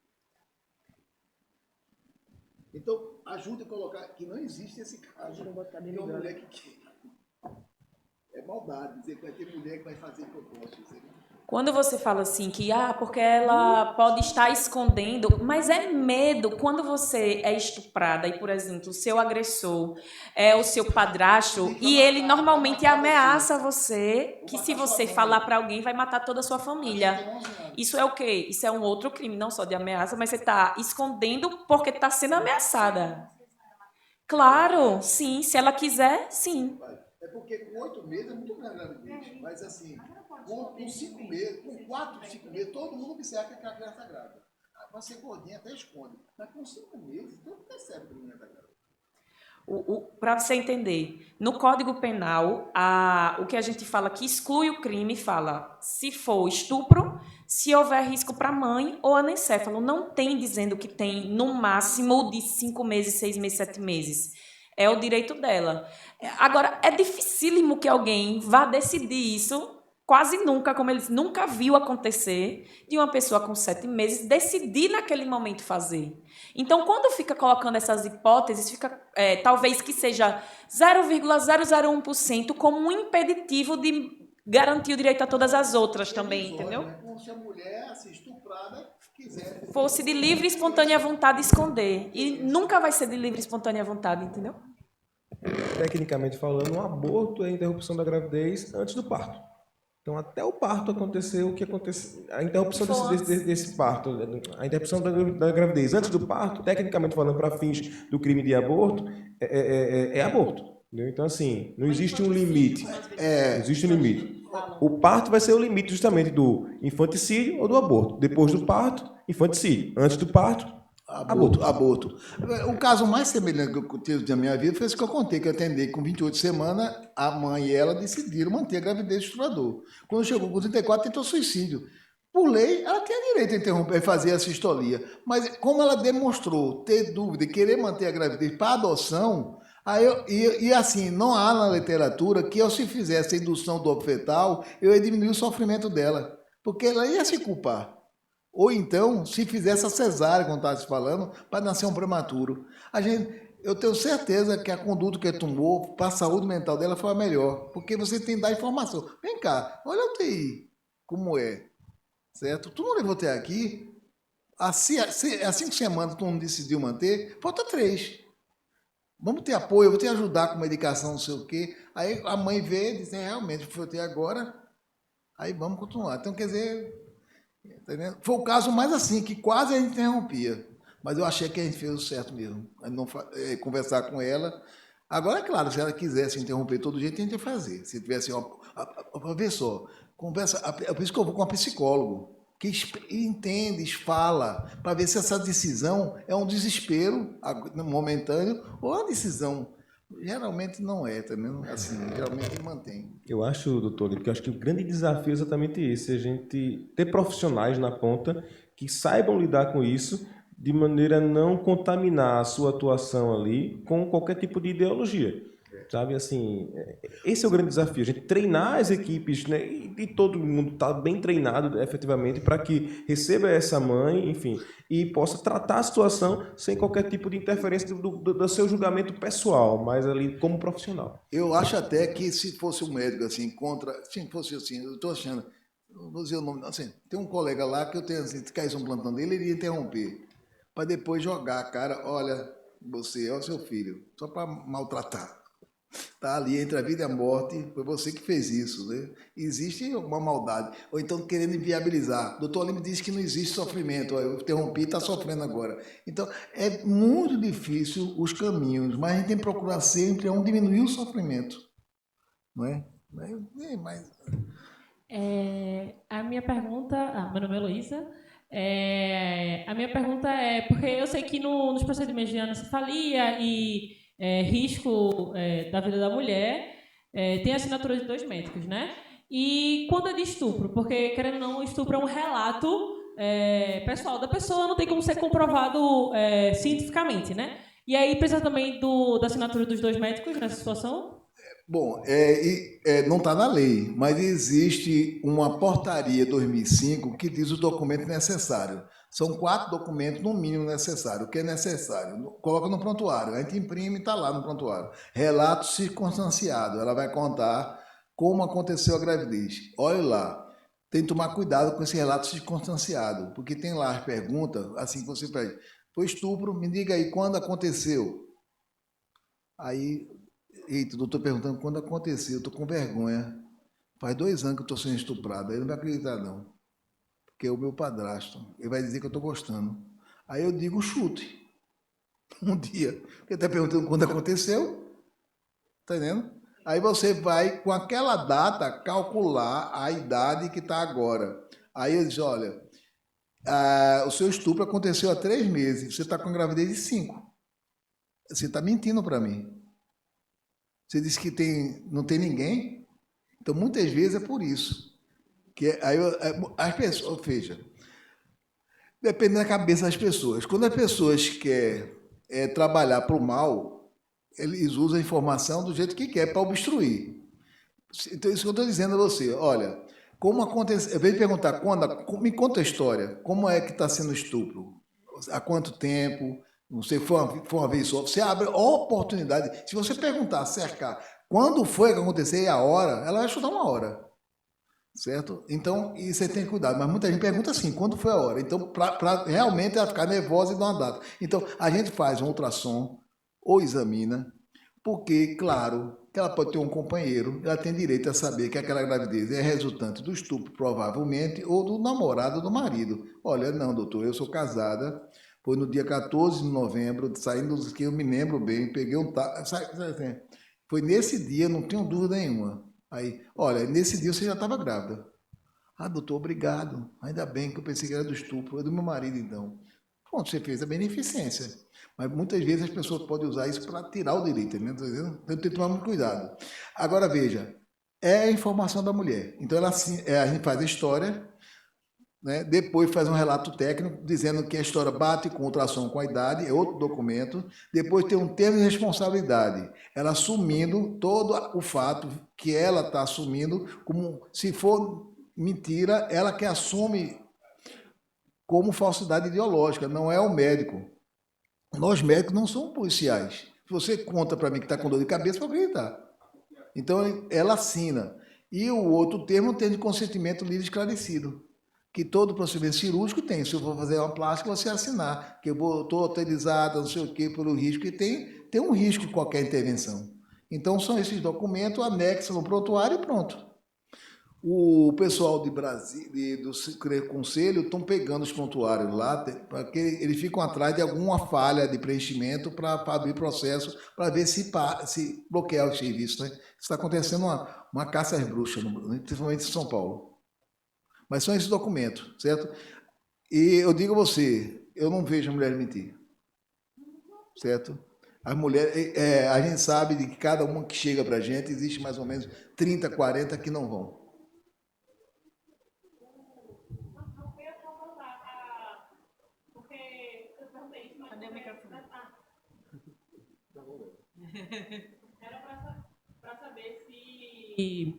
Então, ajude a colocar que não existe esse caso de uma mulher que é maldade dizer que vai ter mulher que vai fazer propósito. Quando você fala assim que porque ela pode estar escondendo, mas é medo. Quando você é estuprada e, por exemplo, o seu agressor é o seu padrasto e ele normalmente ameaça você que se você falar para alguém vai matar toda a sua família. Isso é o quê? Isso é um outro crime, não só de ameaça, mas você está escondendo porque está sendo ameaçada. Claro, sim. Se ela quiser, sim. É porque com 8 meses é muito grande a gravidez. Mas assim, com 5 meses, com 4, 5 meses, todo mundo observa que a criança está grávida. Mas ser gordinha até esconde. Mas com 5 meses, todo mundo percebe que a menina está grávida. Para você entender, no Código Penal, o que a gente fala que exclui o crime fala se for estupro, se houver risco para a mãe ou anencéfalo. Não tem dizendo que tem no máximo de 5 meses, 6 meses, 7 meses. É o direito dela. Agora, é dificílimo que alguém vá decidir isso, quase nunca, como eles nunca viu acontecer, de uma pessoa com 7 meses decidir naquele momento fazer. Então, quando fica colocando essas hipóteses, fica talvez que seja 0,001% como um impeditivo de garantir o direito a todas as outras também, entendeu? Como se a mulher, assim, estuprada, quiser. Fosse de livre e espontânea vontade esconder. E nunca vai ser de livre e espontânea vontade, entendeu? Tecnicamente falando, um aborto é a interrupção da gravidez antes do parto. Então, até o parto acontecer o que aconteceu. A interrupção desse parto, a interrupção da gravidez antes do parto, tecnicamente falando, para fins do crime de aborto, é aborto. Entendeu? Então, assim, não existe um limite. Não existe um limite. O parto vai ser o limite justamente do infanticídio ou do aborto. Depois do parto, infanticídio. Antes do parto, Aborto. O caso mais semelhante que eu tive na minha vida foi esse que eu contei, que eu atendi com 28 semanas, a mãe e ela decidiram manter a gravidez do estuprador. Quando chegou com 34, tentou suicídio. Por lei, ela tinha direito a interromper e fazer a sistolia. Mas como ela demonstrou ter dúvida e querer manter a gravidez para adoção, assim, não há na literatura que eu, se fizesse a indução do óbito fetal, eu ia diminuir o sofrimento dela, porque ela ia se culpar. Ou então, se fizesse a cesárea, como estava se falando, para nascer um prematuro. Eu tenho certeza que a conduta que ele tomou para a saúde mental dela foi a melhor, porque você tem que dar informação. Vem cá, olha o TI, como é, certo? Tu não levou até aqui, há 5 semanas tu não decidiu manter, falta 3. Vamos ter apoio, eu vou te ajudar com medicação, não sei o quê. Aí a mãe vê e diz, realmente, foi até agora, aí vamos continuar. Então, quer dizer... Entendeu? Foi o caso mais assim, que quase a gente interrompia. Mas eu achei que a gente fez o certo mesmo. A não conversar com ela. Agora, é claro, se ela quisesse interromper todo jeito, a gente ia fazer. Se tivesse ver só, conversa. É por isso que eu vou com um psicólogo, que entende, fala, para ver se essa decisão é um desespero momentâneo ou uma decisão. Geralmente não é, também assim, geralmente mantém. Eu acho, doutor Lito, que eu acho que o grande desafio é exatamente esse, a gente ter profissionais na ponta que saibam lidar com isso de maneira a não contaminar a sua atuação ali com qualquer tipo de ideologia. Sabe, assim, esse é o grande desafio, a gente treinar as equipes, né, e todo mundo está bem treinado efetivamente para que receba essa mãe, enfim, e possa tratar a situação sem qualquer tipo de interferência do seu julgamento pessoal, mas ali como profissional. Eu acho até que se fosse um médico assim, se fosse assim, eu estou achando, não vou dizer o nome, assim, tem um colega lá que eu tenho, assim, se caísse um plantão dele, ele ia interromper, para depois jogar a cara, olha, você é o seu filho, só para maltratar. Está ali entre a vida e a morte, foi você que fez isso, né? Existe uma maldade, ou então querendo inviabilizar. O doutor Lima disse que não existe sofrimento, eu interrompi e está sofrendo agora. Então, é muito difícil os caminhos, mas a gente tem que procurar sempre diminuir o sofrimento, não é? A minha pergunta... meu nome é Heloísa. A minha pergunta é, porque eu sei que nos procedimentos de anencefalia e risco da vida da mulher, tem assinatura de 2 médicos, né? E quando é de estupro, porque, querendo ou não, o estupro é um relato pessoal da pessoa, não tem como ser comprovado cientificamente, né? E aí precisa também da assinatura dos 2 médicos nessa situação? Bom, não está na lei, mas existe uma portaria 2005 que diz o documento necessário. São 4 documentos, no mínimo, necessários. O que é necessário? Coloca no prontuário. A gente imprime e está lá no prontuário. Relato circunstanciado. Ela vai contar como aconteceu a gravidez. Olha lá. Tem que tomar cuidado com esse relato circunstanciado, porque tem lá as perguntas, assim que você pede. Foi estupro? Me diga aí, quando aconteceu? Aí, eita, o doutor perguntando quando aconteceu. Eu estou com vergonha. Faz 2 anos que eu estou sendo estuprado. Ele não vai acreditar, não. Que é o meu padrasto, ele vai dizer que eu estou gostando. Aí eu digo chute. Um dia, ele está perguntando quando aconteceu, está entendendo? Aí você vai, com aquela data, calcular a idade que está agora. Aí ele diz, olha, o seu estupro aconteceu há 3 meses, você está com gravidez de 5. Você está mentindo para mim. Você disse que não tem ninguém? Então, muitas vezes é por isso. As pessoas, veja, depende da cabeça das pessoas. Quando as pessoas querem trabalhar para o mal, eles usam a informação do jeito que quer para obstruir. Então, isso que eu estou dizendo a você. Olha, como aconteceu... Eu venho perguntar, me conta a história. Como é que está sendo o estupro? Há quanto tempo? Não sei, foi uma vez só. Você abre a oportunidade. Se você perguntar, cercar, quando foi que aconteceu e a hora, ela vai chutar uma hora. Certo? Então, e você tem que cuidar. Mas muita gente pergunta assim, quando foi a hora? Então, para realmente ela ficar nervosa e dar uma data. Então, a gente faz um ultrassom ou examina, porque, claro, que ela pode ter um companheiro, ela tem direito a saber que aquela gravidez é resultante do estupro, provavelmente, ou do namorado ou do marido. Olha, não, doutor, eu sou casada, foi no dia 14 de novembro, saindo dos que eu me lembro bem, peguei um... Foi nesse dia, não tenho dúvida nenhuma. Aí, olha, nesse dia você já estava grávida. Ah, doutor, obrigado. Ainda bem que eu pensei que era do estupro, é do meu marido, então. Pronto, você fez a beneficência. Mas muitas vezes as pessoas podem usar isso para tirar o direito, né? Então tem que tomar muito cuidado. Agora, veja, é a informação da mulher. Então, a gente faz a história, né? Depois faz um relato técnico dizendo que a história bate com ultrassom com a idade, é outro documento. Depois tem um termo de responsabilidade, ela assumindo todo o fato que ela está assumindo, como se for mentira, ela que assume como falsidade ideológica, não é o médico. Nós médicos não somos policiais. Se você conta para mim que está com dor de cabeça, eu vou acreditar. Então, ela assina. E o outro termo tem de consentimento livre e esclarecido, que todo procedimento cirúrgico tem. Se eu for fazer uma plástica, você assinar, que eu estou autorizada, não sei o quê, pelo risco, e tem um risco de qualquer intervenção. Então, são esses documentos, anexos no prontuário e pronto. O pessoal de Brasília, do Conselho, estão pegando os prontuários lá, porque eles ficam atrás de alguma falha de preenchimento para abrir processo, para ver se bloquear o serviço. Né? Está acontecendo uma caça às bruxas, principalmente em São Paulo. Mas são esses documentos, certo? E eu digo a você, eu não vejo a mulher mentir, certo? As mulheres, a gente sabe de que cada uma que chega para a gente, existe mais ou menos 30, 40 que não vão. Era para saber se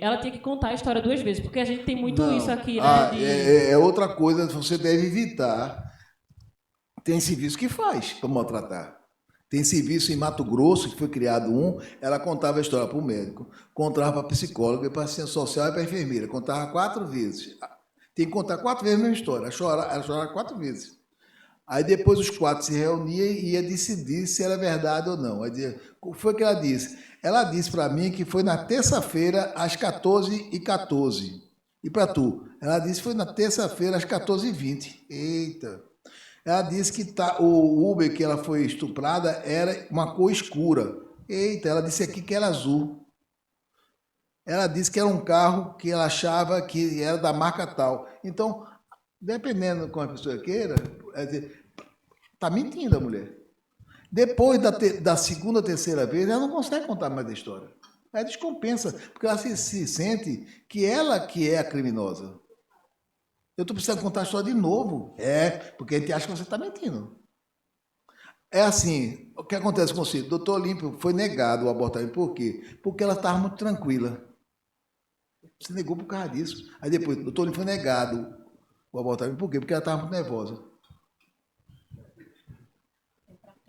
ela tinha que contar a história 2 vezes, porque a gente tem muito isso aqui, né? É outra coisa que você deve evitar. Tem serviço que faz para maltratar. Tem serviço em Mato Grosso, que foi criado ela contava a história para o médico, contava para a psicóloga, para a assistente social e para a enfermeira. Contava 4 vezes. Tem que contar 4 vezes a mesma história. Ela chorava 4 vezes. Aí depois os 4 se reuniam e ia decidir se era verdade ou não. O que foi que ela disse? Ela disse para mim que foi na terça-feira, às 14h14. E para tu? Ela disse que foi na terça-feira, às 14h20. Eita! Ela disse que o Uber que ela foi estuprada era uma cor escura. Eita! Ela disse aqui que era azul. Ela disse que era um carro que ela achava que era da marca tal. Então, dependendo como a pessoa queira, está mentindo a mulher. Depois da segunda, terceira vez, ela não consegue contar mais a história. Ela descompensa, porque ela se sente que ela que é a criminosa. Eu estou precisando contar a história de novo. Porque a gente acha que você está mentindo. É assim, o que acontece com você? O doutor Olímpio foi negado o abortamento. Por quê? Porque ela estava muito tranquila. Você negou por causa disso. Aí depois, o doutor Olímpio foi negado o abortamento. Por quê? Porque ela estava muito nervosa.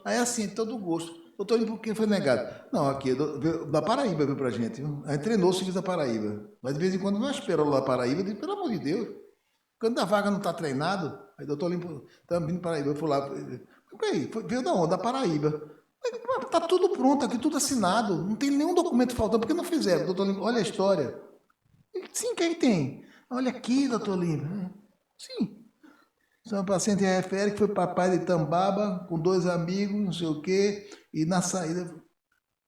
Aí assim, todo gosto. Doutor, por que foi negado? Não, aqui, da Paraíba veio pra gente. A gente treinou o serviço da Paraíba. Mas de vez em quando nós esperamos lá da Paraíba. Eu disse, pelo amor de Deus, quando a vaga não está treinado, aí doutor Limpo, estamos vindo para Paraíba. Eu fui lá, aí, veio da onde? Da Paraíba. Está tudo pronto aqui, tudo assinado. Não tem nenhum documento faltando. Por que não fizeram? Doutor Limpo, olha a história. Sim, quem tem? Olha aqui, doutor Limpo. Sim. Então, o paciente refere que foi papai de Tambaba, com 2 amigos, não sei o quê, e na saída...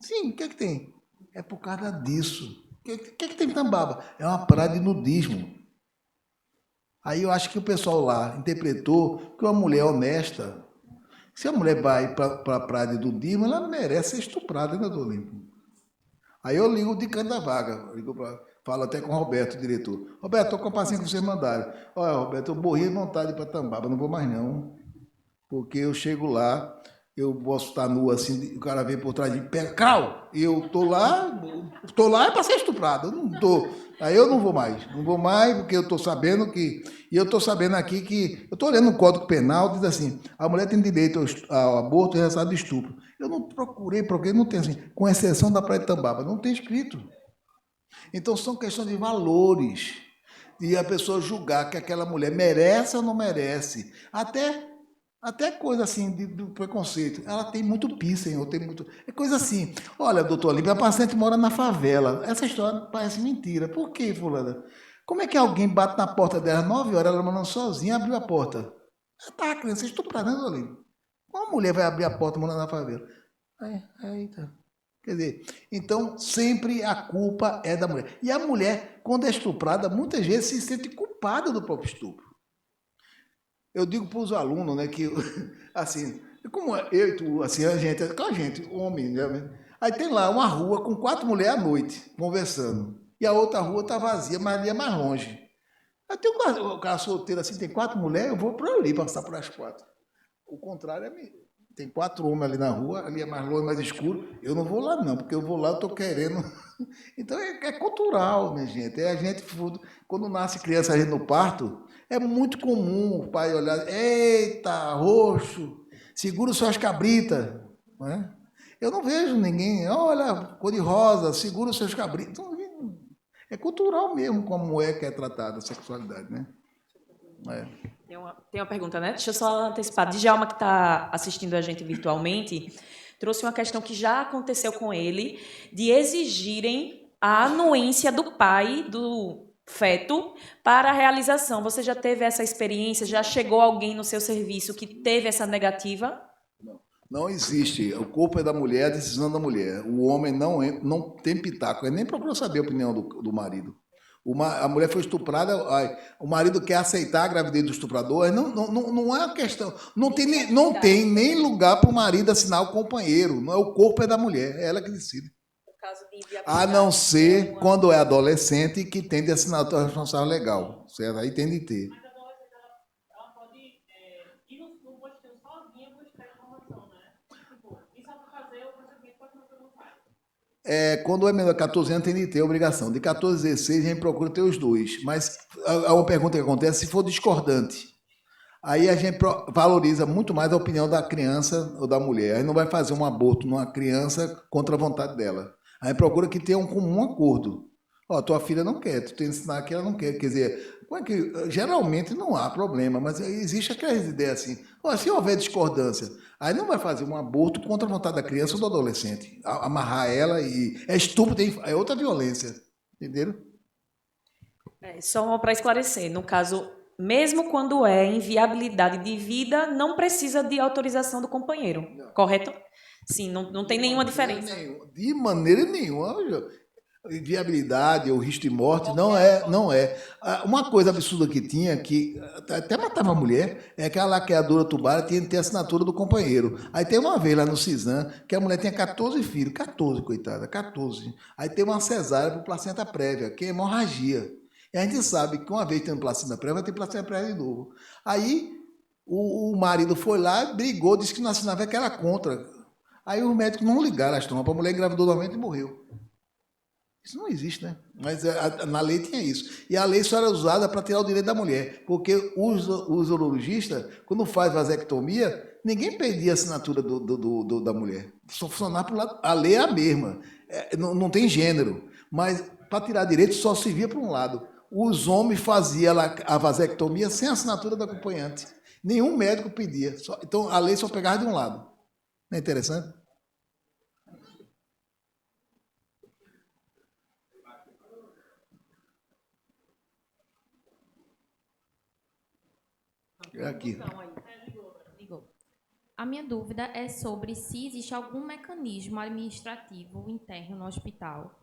Sim, o que é que tem? É por causa disso. O que tem em Tambaba? É uma praia de nudismo. Aí eu acho que o pessoal lá interpretou que uma mulher honesta, se a mulher vai para a praia de nudismo, ela merece ser estuprada, né, doutor Limpo? Aí eu ligo de canto da vaga, falo até com o Roberto, o diretor. Roberto, estou com a paciência que vocês mandaram. Olha, Roberto, eu morri de vontade de ir para Tambaba, não vou mais não. Porque eu chego lá, eu posso estar nu assim, o cara vem por trás de mim, pega, Crau! E eu tô lá é para ser estuprado, eu não tô. Aí eu não vou mais, porque eu estou sabendo que, e eu estou sabendo aqui que, eu estou olhando no Código Penal, diz assim, a mulher tem direito ao aborto e resultado de estupro. Eu não procurei, não tem assim, com exceção da Praia de Tambaba, não tem escrito. Então são questões de valores, de a pessoa julgar que aquela mulher merece ou não merece, até coisa assim do preconceito. Ela tem muito piercing, ou tem muito. É coisa assim. Olha, doutor Olímpio, a paciente mora na favela. Essa história parece mentira. Por quê, fulana? Como é que alguém bate na porta dela 9 horas, ela mandando sozinha, abriu a porta? Ela tá, a criança estuprada, né, doutor Olímpio? Uma mulher vai abrir a porta morando na favela? Eita. Quer dizer, então sempre a culpa é da mulher. E a mulher, quando é estuprada, muitas vezes se sente culpada do próprio estupro. Eu digo para os alunos, né, que, assim, como eu e tu, assim, a gente, homem, né? Aí tem lá uma rua com 4 mulheres à noite, conversando. E a outra rua está vazia, mas ali é mais longe. Aí tem um cara solteiro assim, tem 4 mulheres, eu vou para ali, passar por as 4. O contrário tem 4 homens ali na rua, ali é mais longe, mais escuro. Eu não vou lá não, porque eu vou lá, eu estou querendo. Então é cultural, minha gente. A gente, quando nasce criança ali no parto, é muito comum o pai olhar, eita, roxo, segura suas cabritas. Não é? Eu não vejo ninguém, olha, cor de rosa, segura os seus cabritos. É cultural mesmo como que é tratada a sexualidade, né? Tem uma pergunta, né? Deixa eu só antecipar. Djalma, que está assistindo a gente virtualmente, trouxe uma questão que já aconteceu com ele, de exigirem a anuência do pai do feto para a realização. Você já teve essa experiência? Já chegou alguém no seu serviço que teve essa negativa? Não existe. O corpo é da mulher, a decisão da mulher. O homem não tem pitaco. Ele nem procura saber a opinião do marido. A mulher foi estuprada, o marido quer aceitar a gravidez do estuprador, não é uma questão. Não tem nem lugar para o marido assinar o companheiro. Não é, o corpo é da mulher, é ela que decide. A não ser quando é adolescente que tem de assinar o responsável legal. Certo? Aí tem de ter. Mas a adolescente, ela pode ir no postinho sozinha buscar informação, né? Tipo, isso é para fazer o procedimento pode não perguntar. Quando é menor de 14 anos, tem de ter a obrigação. De 14 a 16, a gente procura ter os dois. Mas há uma pergunta que acontece, se for discordante. Aí a gente valoriza muito mais a opinião da criança ou da mulher. Aí não vai fazer um aborto numa criança contra a vontade dela. Aí procura que tenha um comum acordo. Tua filha não quer, tu tem que ensinar que ela não quer. Quer dizer, geralmente não há problema, mas existe aquelas ideias assim. Se houver discordância, aí não vai fazer um aborto contra a vontade da criança ou do adolescente. Amarrar ela e... É estupro, é outra violência. Entenderam? Só para esclarecer, no caso, mesmo quando é inviabilidade de vida, não precisa de autorização do companheiro, não. Correto? Sim, não tem nenhuma diferença. De maneira nenhuma. Viabilidade ou risco de morte, não é. Uma coisa absurda que tinha, que até matava a mulher, é que a laqueadora tubária tinha que ter a assinatura do companheiro. Aí tem uma vez lá no Cisan, que a mulher tinha 14 filhos, 14, coitada, 14. Aí tem uma cesárea por placenta prévia, que é hemorragia. E a gente sabe que uma vez tendo placenta prévia, vai ter placenta prévia de novo. Aí o marido foi lá, brigou, disse que não assinava, que era contra. Aí os médicos não ligaram as trompas, a mulher engravidou novamente e morreu. Isso não existe, né? Mas na lei tinha isso. E a lei só era usada para tirar o direito da mulher, porque os urologistas, quando faz vasectomia, ninguém pedia a assinatura da mulher. Só funcionava para o lado. A lei é a mesma. Não tem gênero. Mas para tirar direito só se via para um lado. Os homens faziam a vasectomia sem a assinatura da acompanhante. Nenhum médico pedia. Então a lei só pegava de um lado. Não é interessante? É aqui. A minha dúvida é sobre se existe algum mecanismo administrativo interno no hospital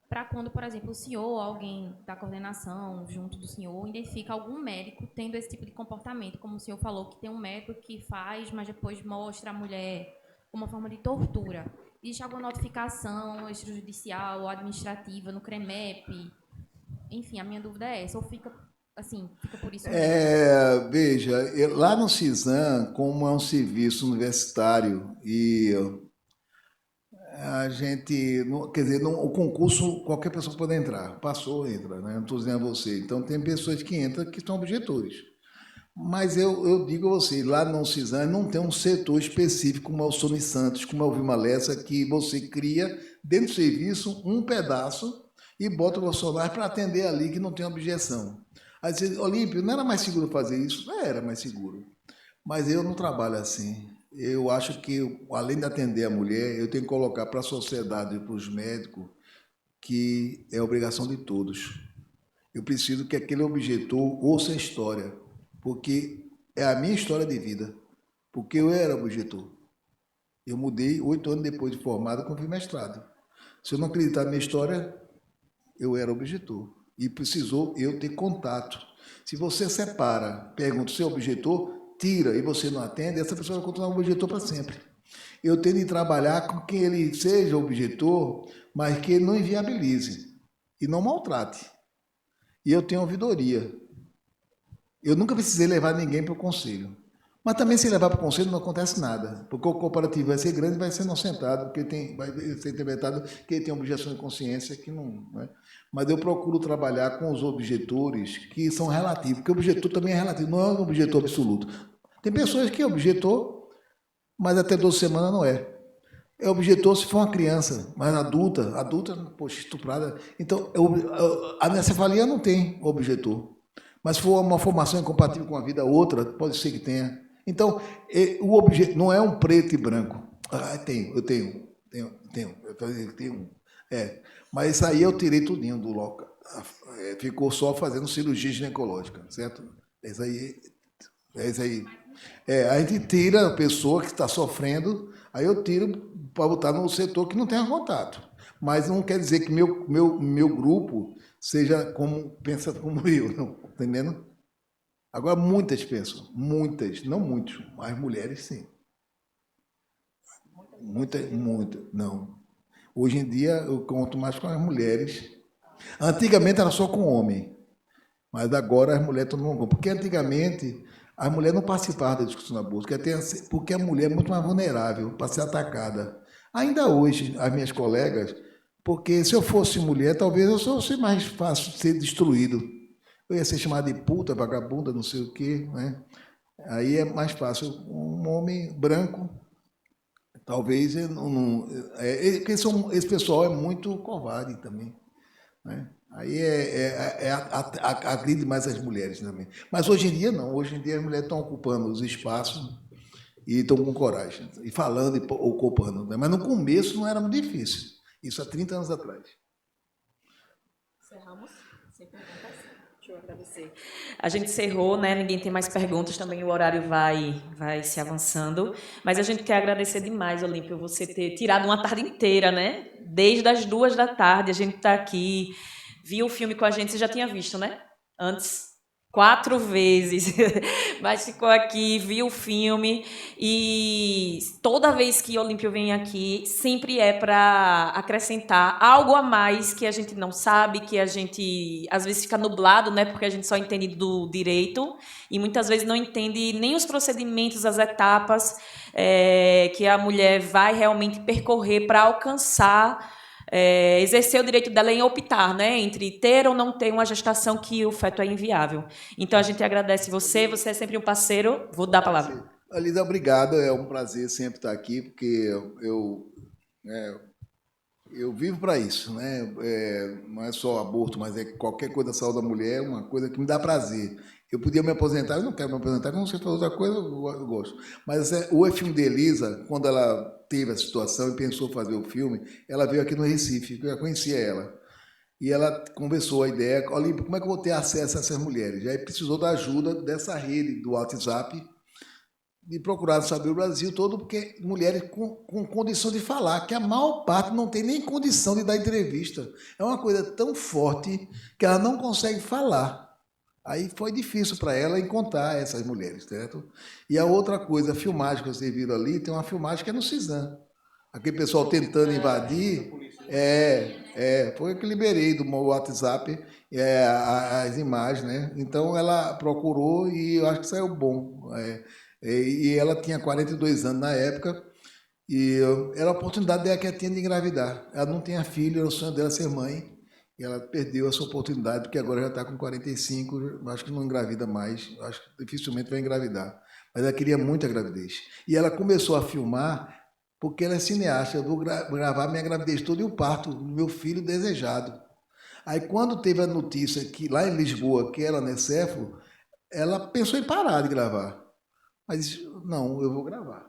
para quando, por exemplo, o senhor ou alguém da coordenação, junto do senhor, identifica algum médico tendo esse tipo de comportamento, como o senhor falou, que tem um médico que faz, mas depois mostra a mulher como uma forma de tortura. Existe alguma notificação extrajudicial ou administrativa no CREMEP? Enfim, a minha dúvida é essa, ou fica assim, fica por isso mesmo? Veja, lá no CISAM, como é um serviço universitário e a gente, quer dizer, o concurso qualquer pessoa pode entrar, passou, entra, né? Não estou dizendo a você. Então tem pessoas que entram que são objetores. Mas eu digo a você, lá no CISAM não tem um setor específico como é o Sony Santos, como é o Vilma Lessa, que você cria dentro do serviço um pedaço e bota o funcionário para atender ali que não tem objeção. Aí você diz, Olímpio, não era mais seguro fazer isso? Não era mais seguro. Mas eu não trabalho assim. Eu acho que, além de atender a mulher, eu tenho que colocar para a sociedade e para os médicos que é obrigação de todos. Eu preciso que aquele objetor ouça a história, porque é a minha história de vida, porque eu era objetor. Eu mudei 8 anos depois de formado com mestrado. Se eu não acreditar na minha história, eu era objetor. E precisou eu ter contato. Se você separa, pergunta se é objetor, tira e você não atende, essa pessoa vai continuar objetor para sempre. Eu tenho de trabalhar com que ele seja objetor, mas que ele não inviabilize e não maltrate. E eu tenho ouvidoria. Eu nunca precisei levar ninguém para o conselho. Mas também, se levar para o conselho, não acontece nada, porque o comparativo vai ser grande e vai ser inocentado, porque vai ser interpretado que ele tem objeção de consciência, que não é. Mas eu procuro trabalhar com os objetores que são relativos, porque o objetor também é relativo, não é um objetor absoluto. Tem pessoas que é objetor, mas até 12 semanas não é. É objetor se for uma criança, mas adulta, poxa, estuprada. Então, a anencefalia não tem objetor. Mas se for uma formação incompatível com a vida outra, pode ser que tenha. Então, o objeto não é um preto e branco. Eu tenho. Mas isso aí eu tirei tudinho do local. Ficou só fazendo cirurgia ginecológica, certo? É isso aí. A gente tira a pessoa que está sofrendo, aí eu tiro para botar no setor que não tenha contato. Mas não quer dizer que meu grupo pensa como eu, não, entendendo? Agora, muitas pensam, muitas, não muitos, mas mulheres, sim. Muitas, não. Hoje em dia, eu conto mais com as mulheres. Antigamente, era só com homem, mas agora as mulheres estão no. Porque antigamente, as mulheres não participavam da discussão do aborto, porque a mulher é muito mais vulnerável para ser atacada. Ainda hoje, as minhas colegas, porque se eu fosse mulher, talvez eu fosse mais fácil de ser destruído. Eu ia ser chamado de puta, vagabunda, não sei o quê, né? Aí é mais fácil. Um homem branco, talvez, esse pessoal é muito covarde também, né? Aí agride mais as mulheres também. Mas hoje em dia não. Hoje em dia as mulheres estão ocupando os espaços e estão com coragem, e falando e ocupando. Né? Mas no começo não era muito difícil. Isso há 30 anos atrás. Encerramos? Sem perguntas? Deixa eu agradecer. A gente encerrou, né? Ninguém tem mais perguntas, também o horário vai se avançando. Mas a gente quer agradecer demais, Olímpio, você ter tirado uma tarde inteira, né? Desde as 2 da tarde, a gente está aqui, viu o filme com a gente, você já tinha visto, né? Antes. 4 vezes, mas ficou aqui, viu o filme, e toda vez que o Olímpio vem aqui, sempre é para acrescentar algo a mais que a gente não sabe, que a gente, às vezes, fica nublado, né, porque a gente só entende do direito, e muitas vezes não entende nem os procedimentos, as etapas que a mulher vai realmente percorrer para alcançar exercer o direito dela em optar, né, entre ter ou não ter uma gestação que o feto é inviável. Então, a gente agradece você é sempre um parceiro. Vou dar a palavra. Alida, obrigado, é um prazer sempre estar aqui, porque eu vivo para isso, né? Não é só aborto, mas é qualquer coisa da saúde da mulher, uma coisa que me dá prazer. Eu podia me aposentar, eu não quero me aposentar, quando você faz outra coisa, eu gosto. Mas o filme de Elisa, quando ela teve a situação e pensou fazer o filme, ela veio aqui no Recife, eu já conhecia ela. E ela conversou a ideia, Olímpio, como é que eu vou ter acesso a essas mulheres? E aí precisou da ajuda dessa rede do WhatsApp, e procuraram saber o Brasil todo, porque mulheres com condição de falar, que a maior parte não tem nem condição de dar entrevista. É uma coisa tão forte que ela não consegue falar. Aí foi difícil para ela encontrar essas mulheres, certo? E a outra coisa, a filmagem que vocês viram ali, tem uma filmagem que é no CISAM. Aquele pessoal tentando invadir, foi o que liberei do meu WhatsApp, as imagens, né? Então ela procurou e eu acho que saiu bom. E ela tinha 42 anos na época, e era a oportunidade dela quietinha de engravidar. Ela não tinha filho, era o sonho dela ser mãe, e ela perdeu essa oportunidade, porque agora já está com 45, acho que não engravida mais, acho que dificilmente vai engravidar. Mas ela queria muito a gravidez. E ela começou a filmar porque ela é cineasta. Eu vou gravar minha gravidez toda e o parto do meu filho desejado. Aí, quando teve a notícia que lá em Lisboa, que era anencefalo, ela pensou em parar de gravar. Mas disse, não, eu vou gravar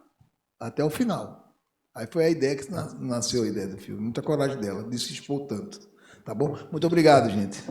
até o final. Aí foi a ideia que nasceu a ideia do filme. Muita coragem dela, de se expor tanto. Tá bom? Muito obrigado, gente.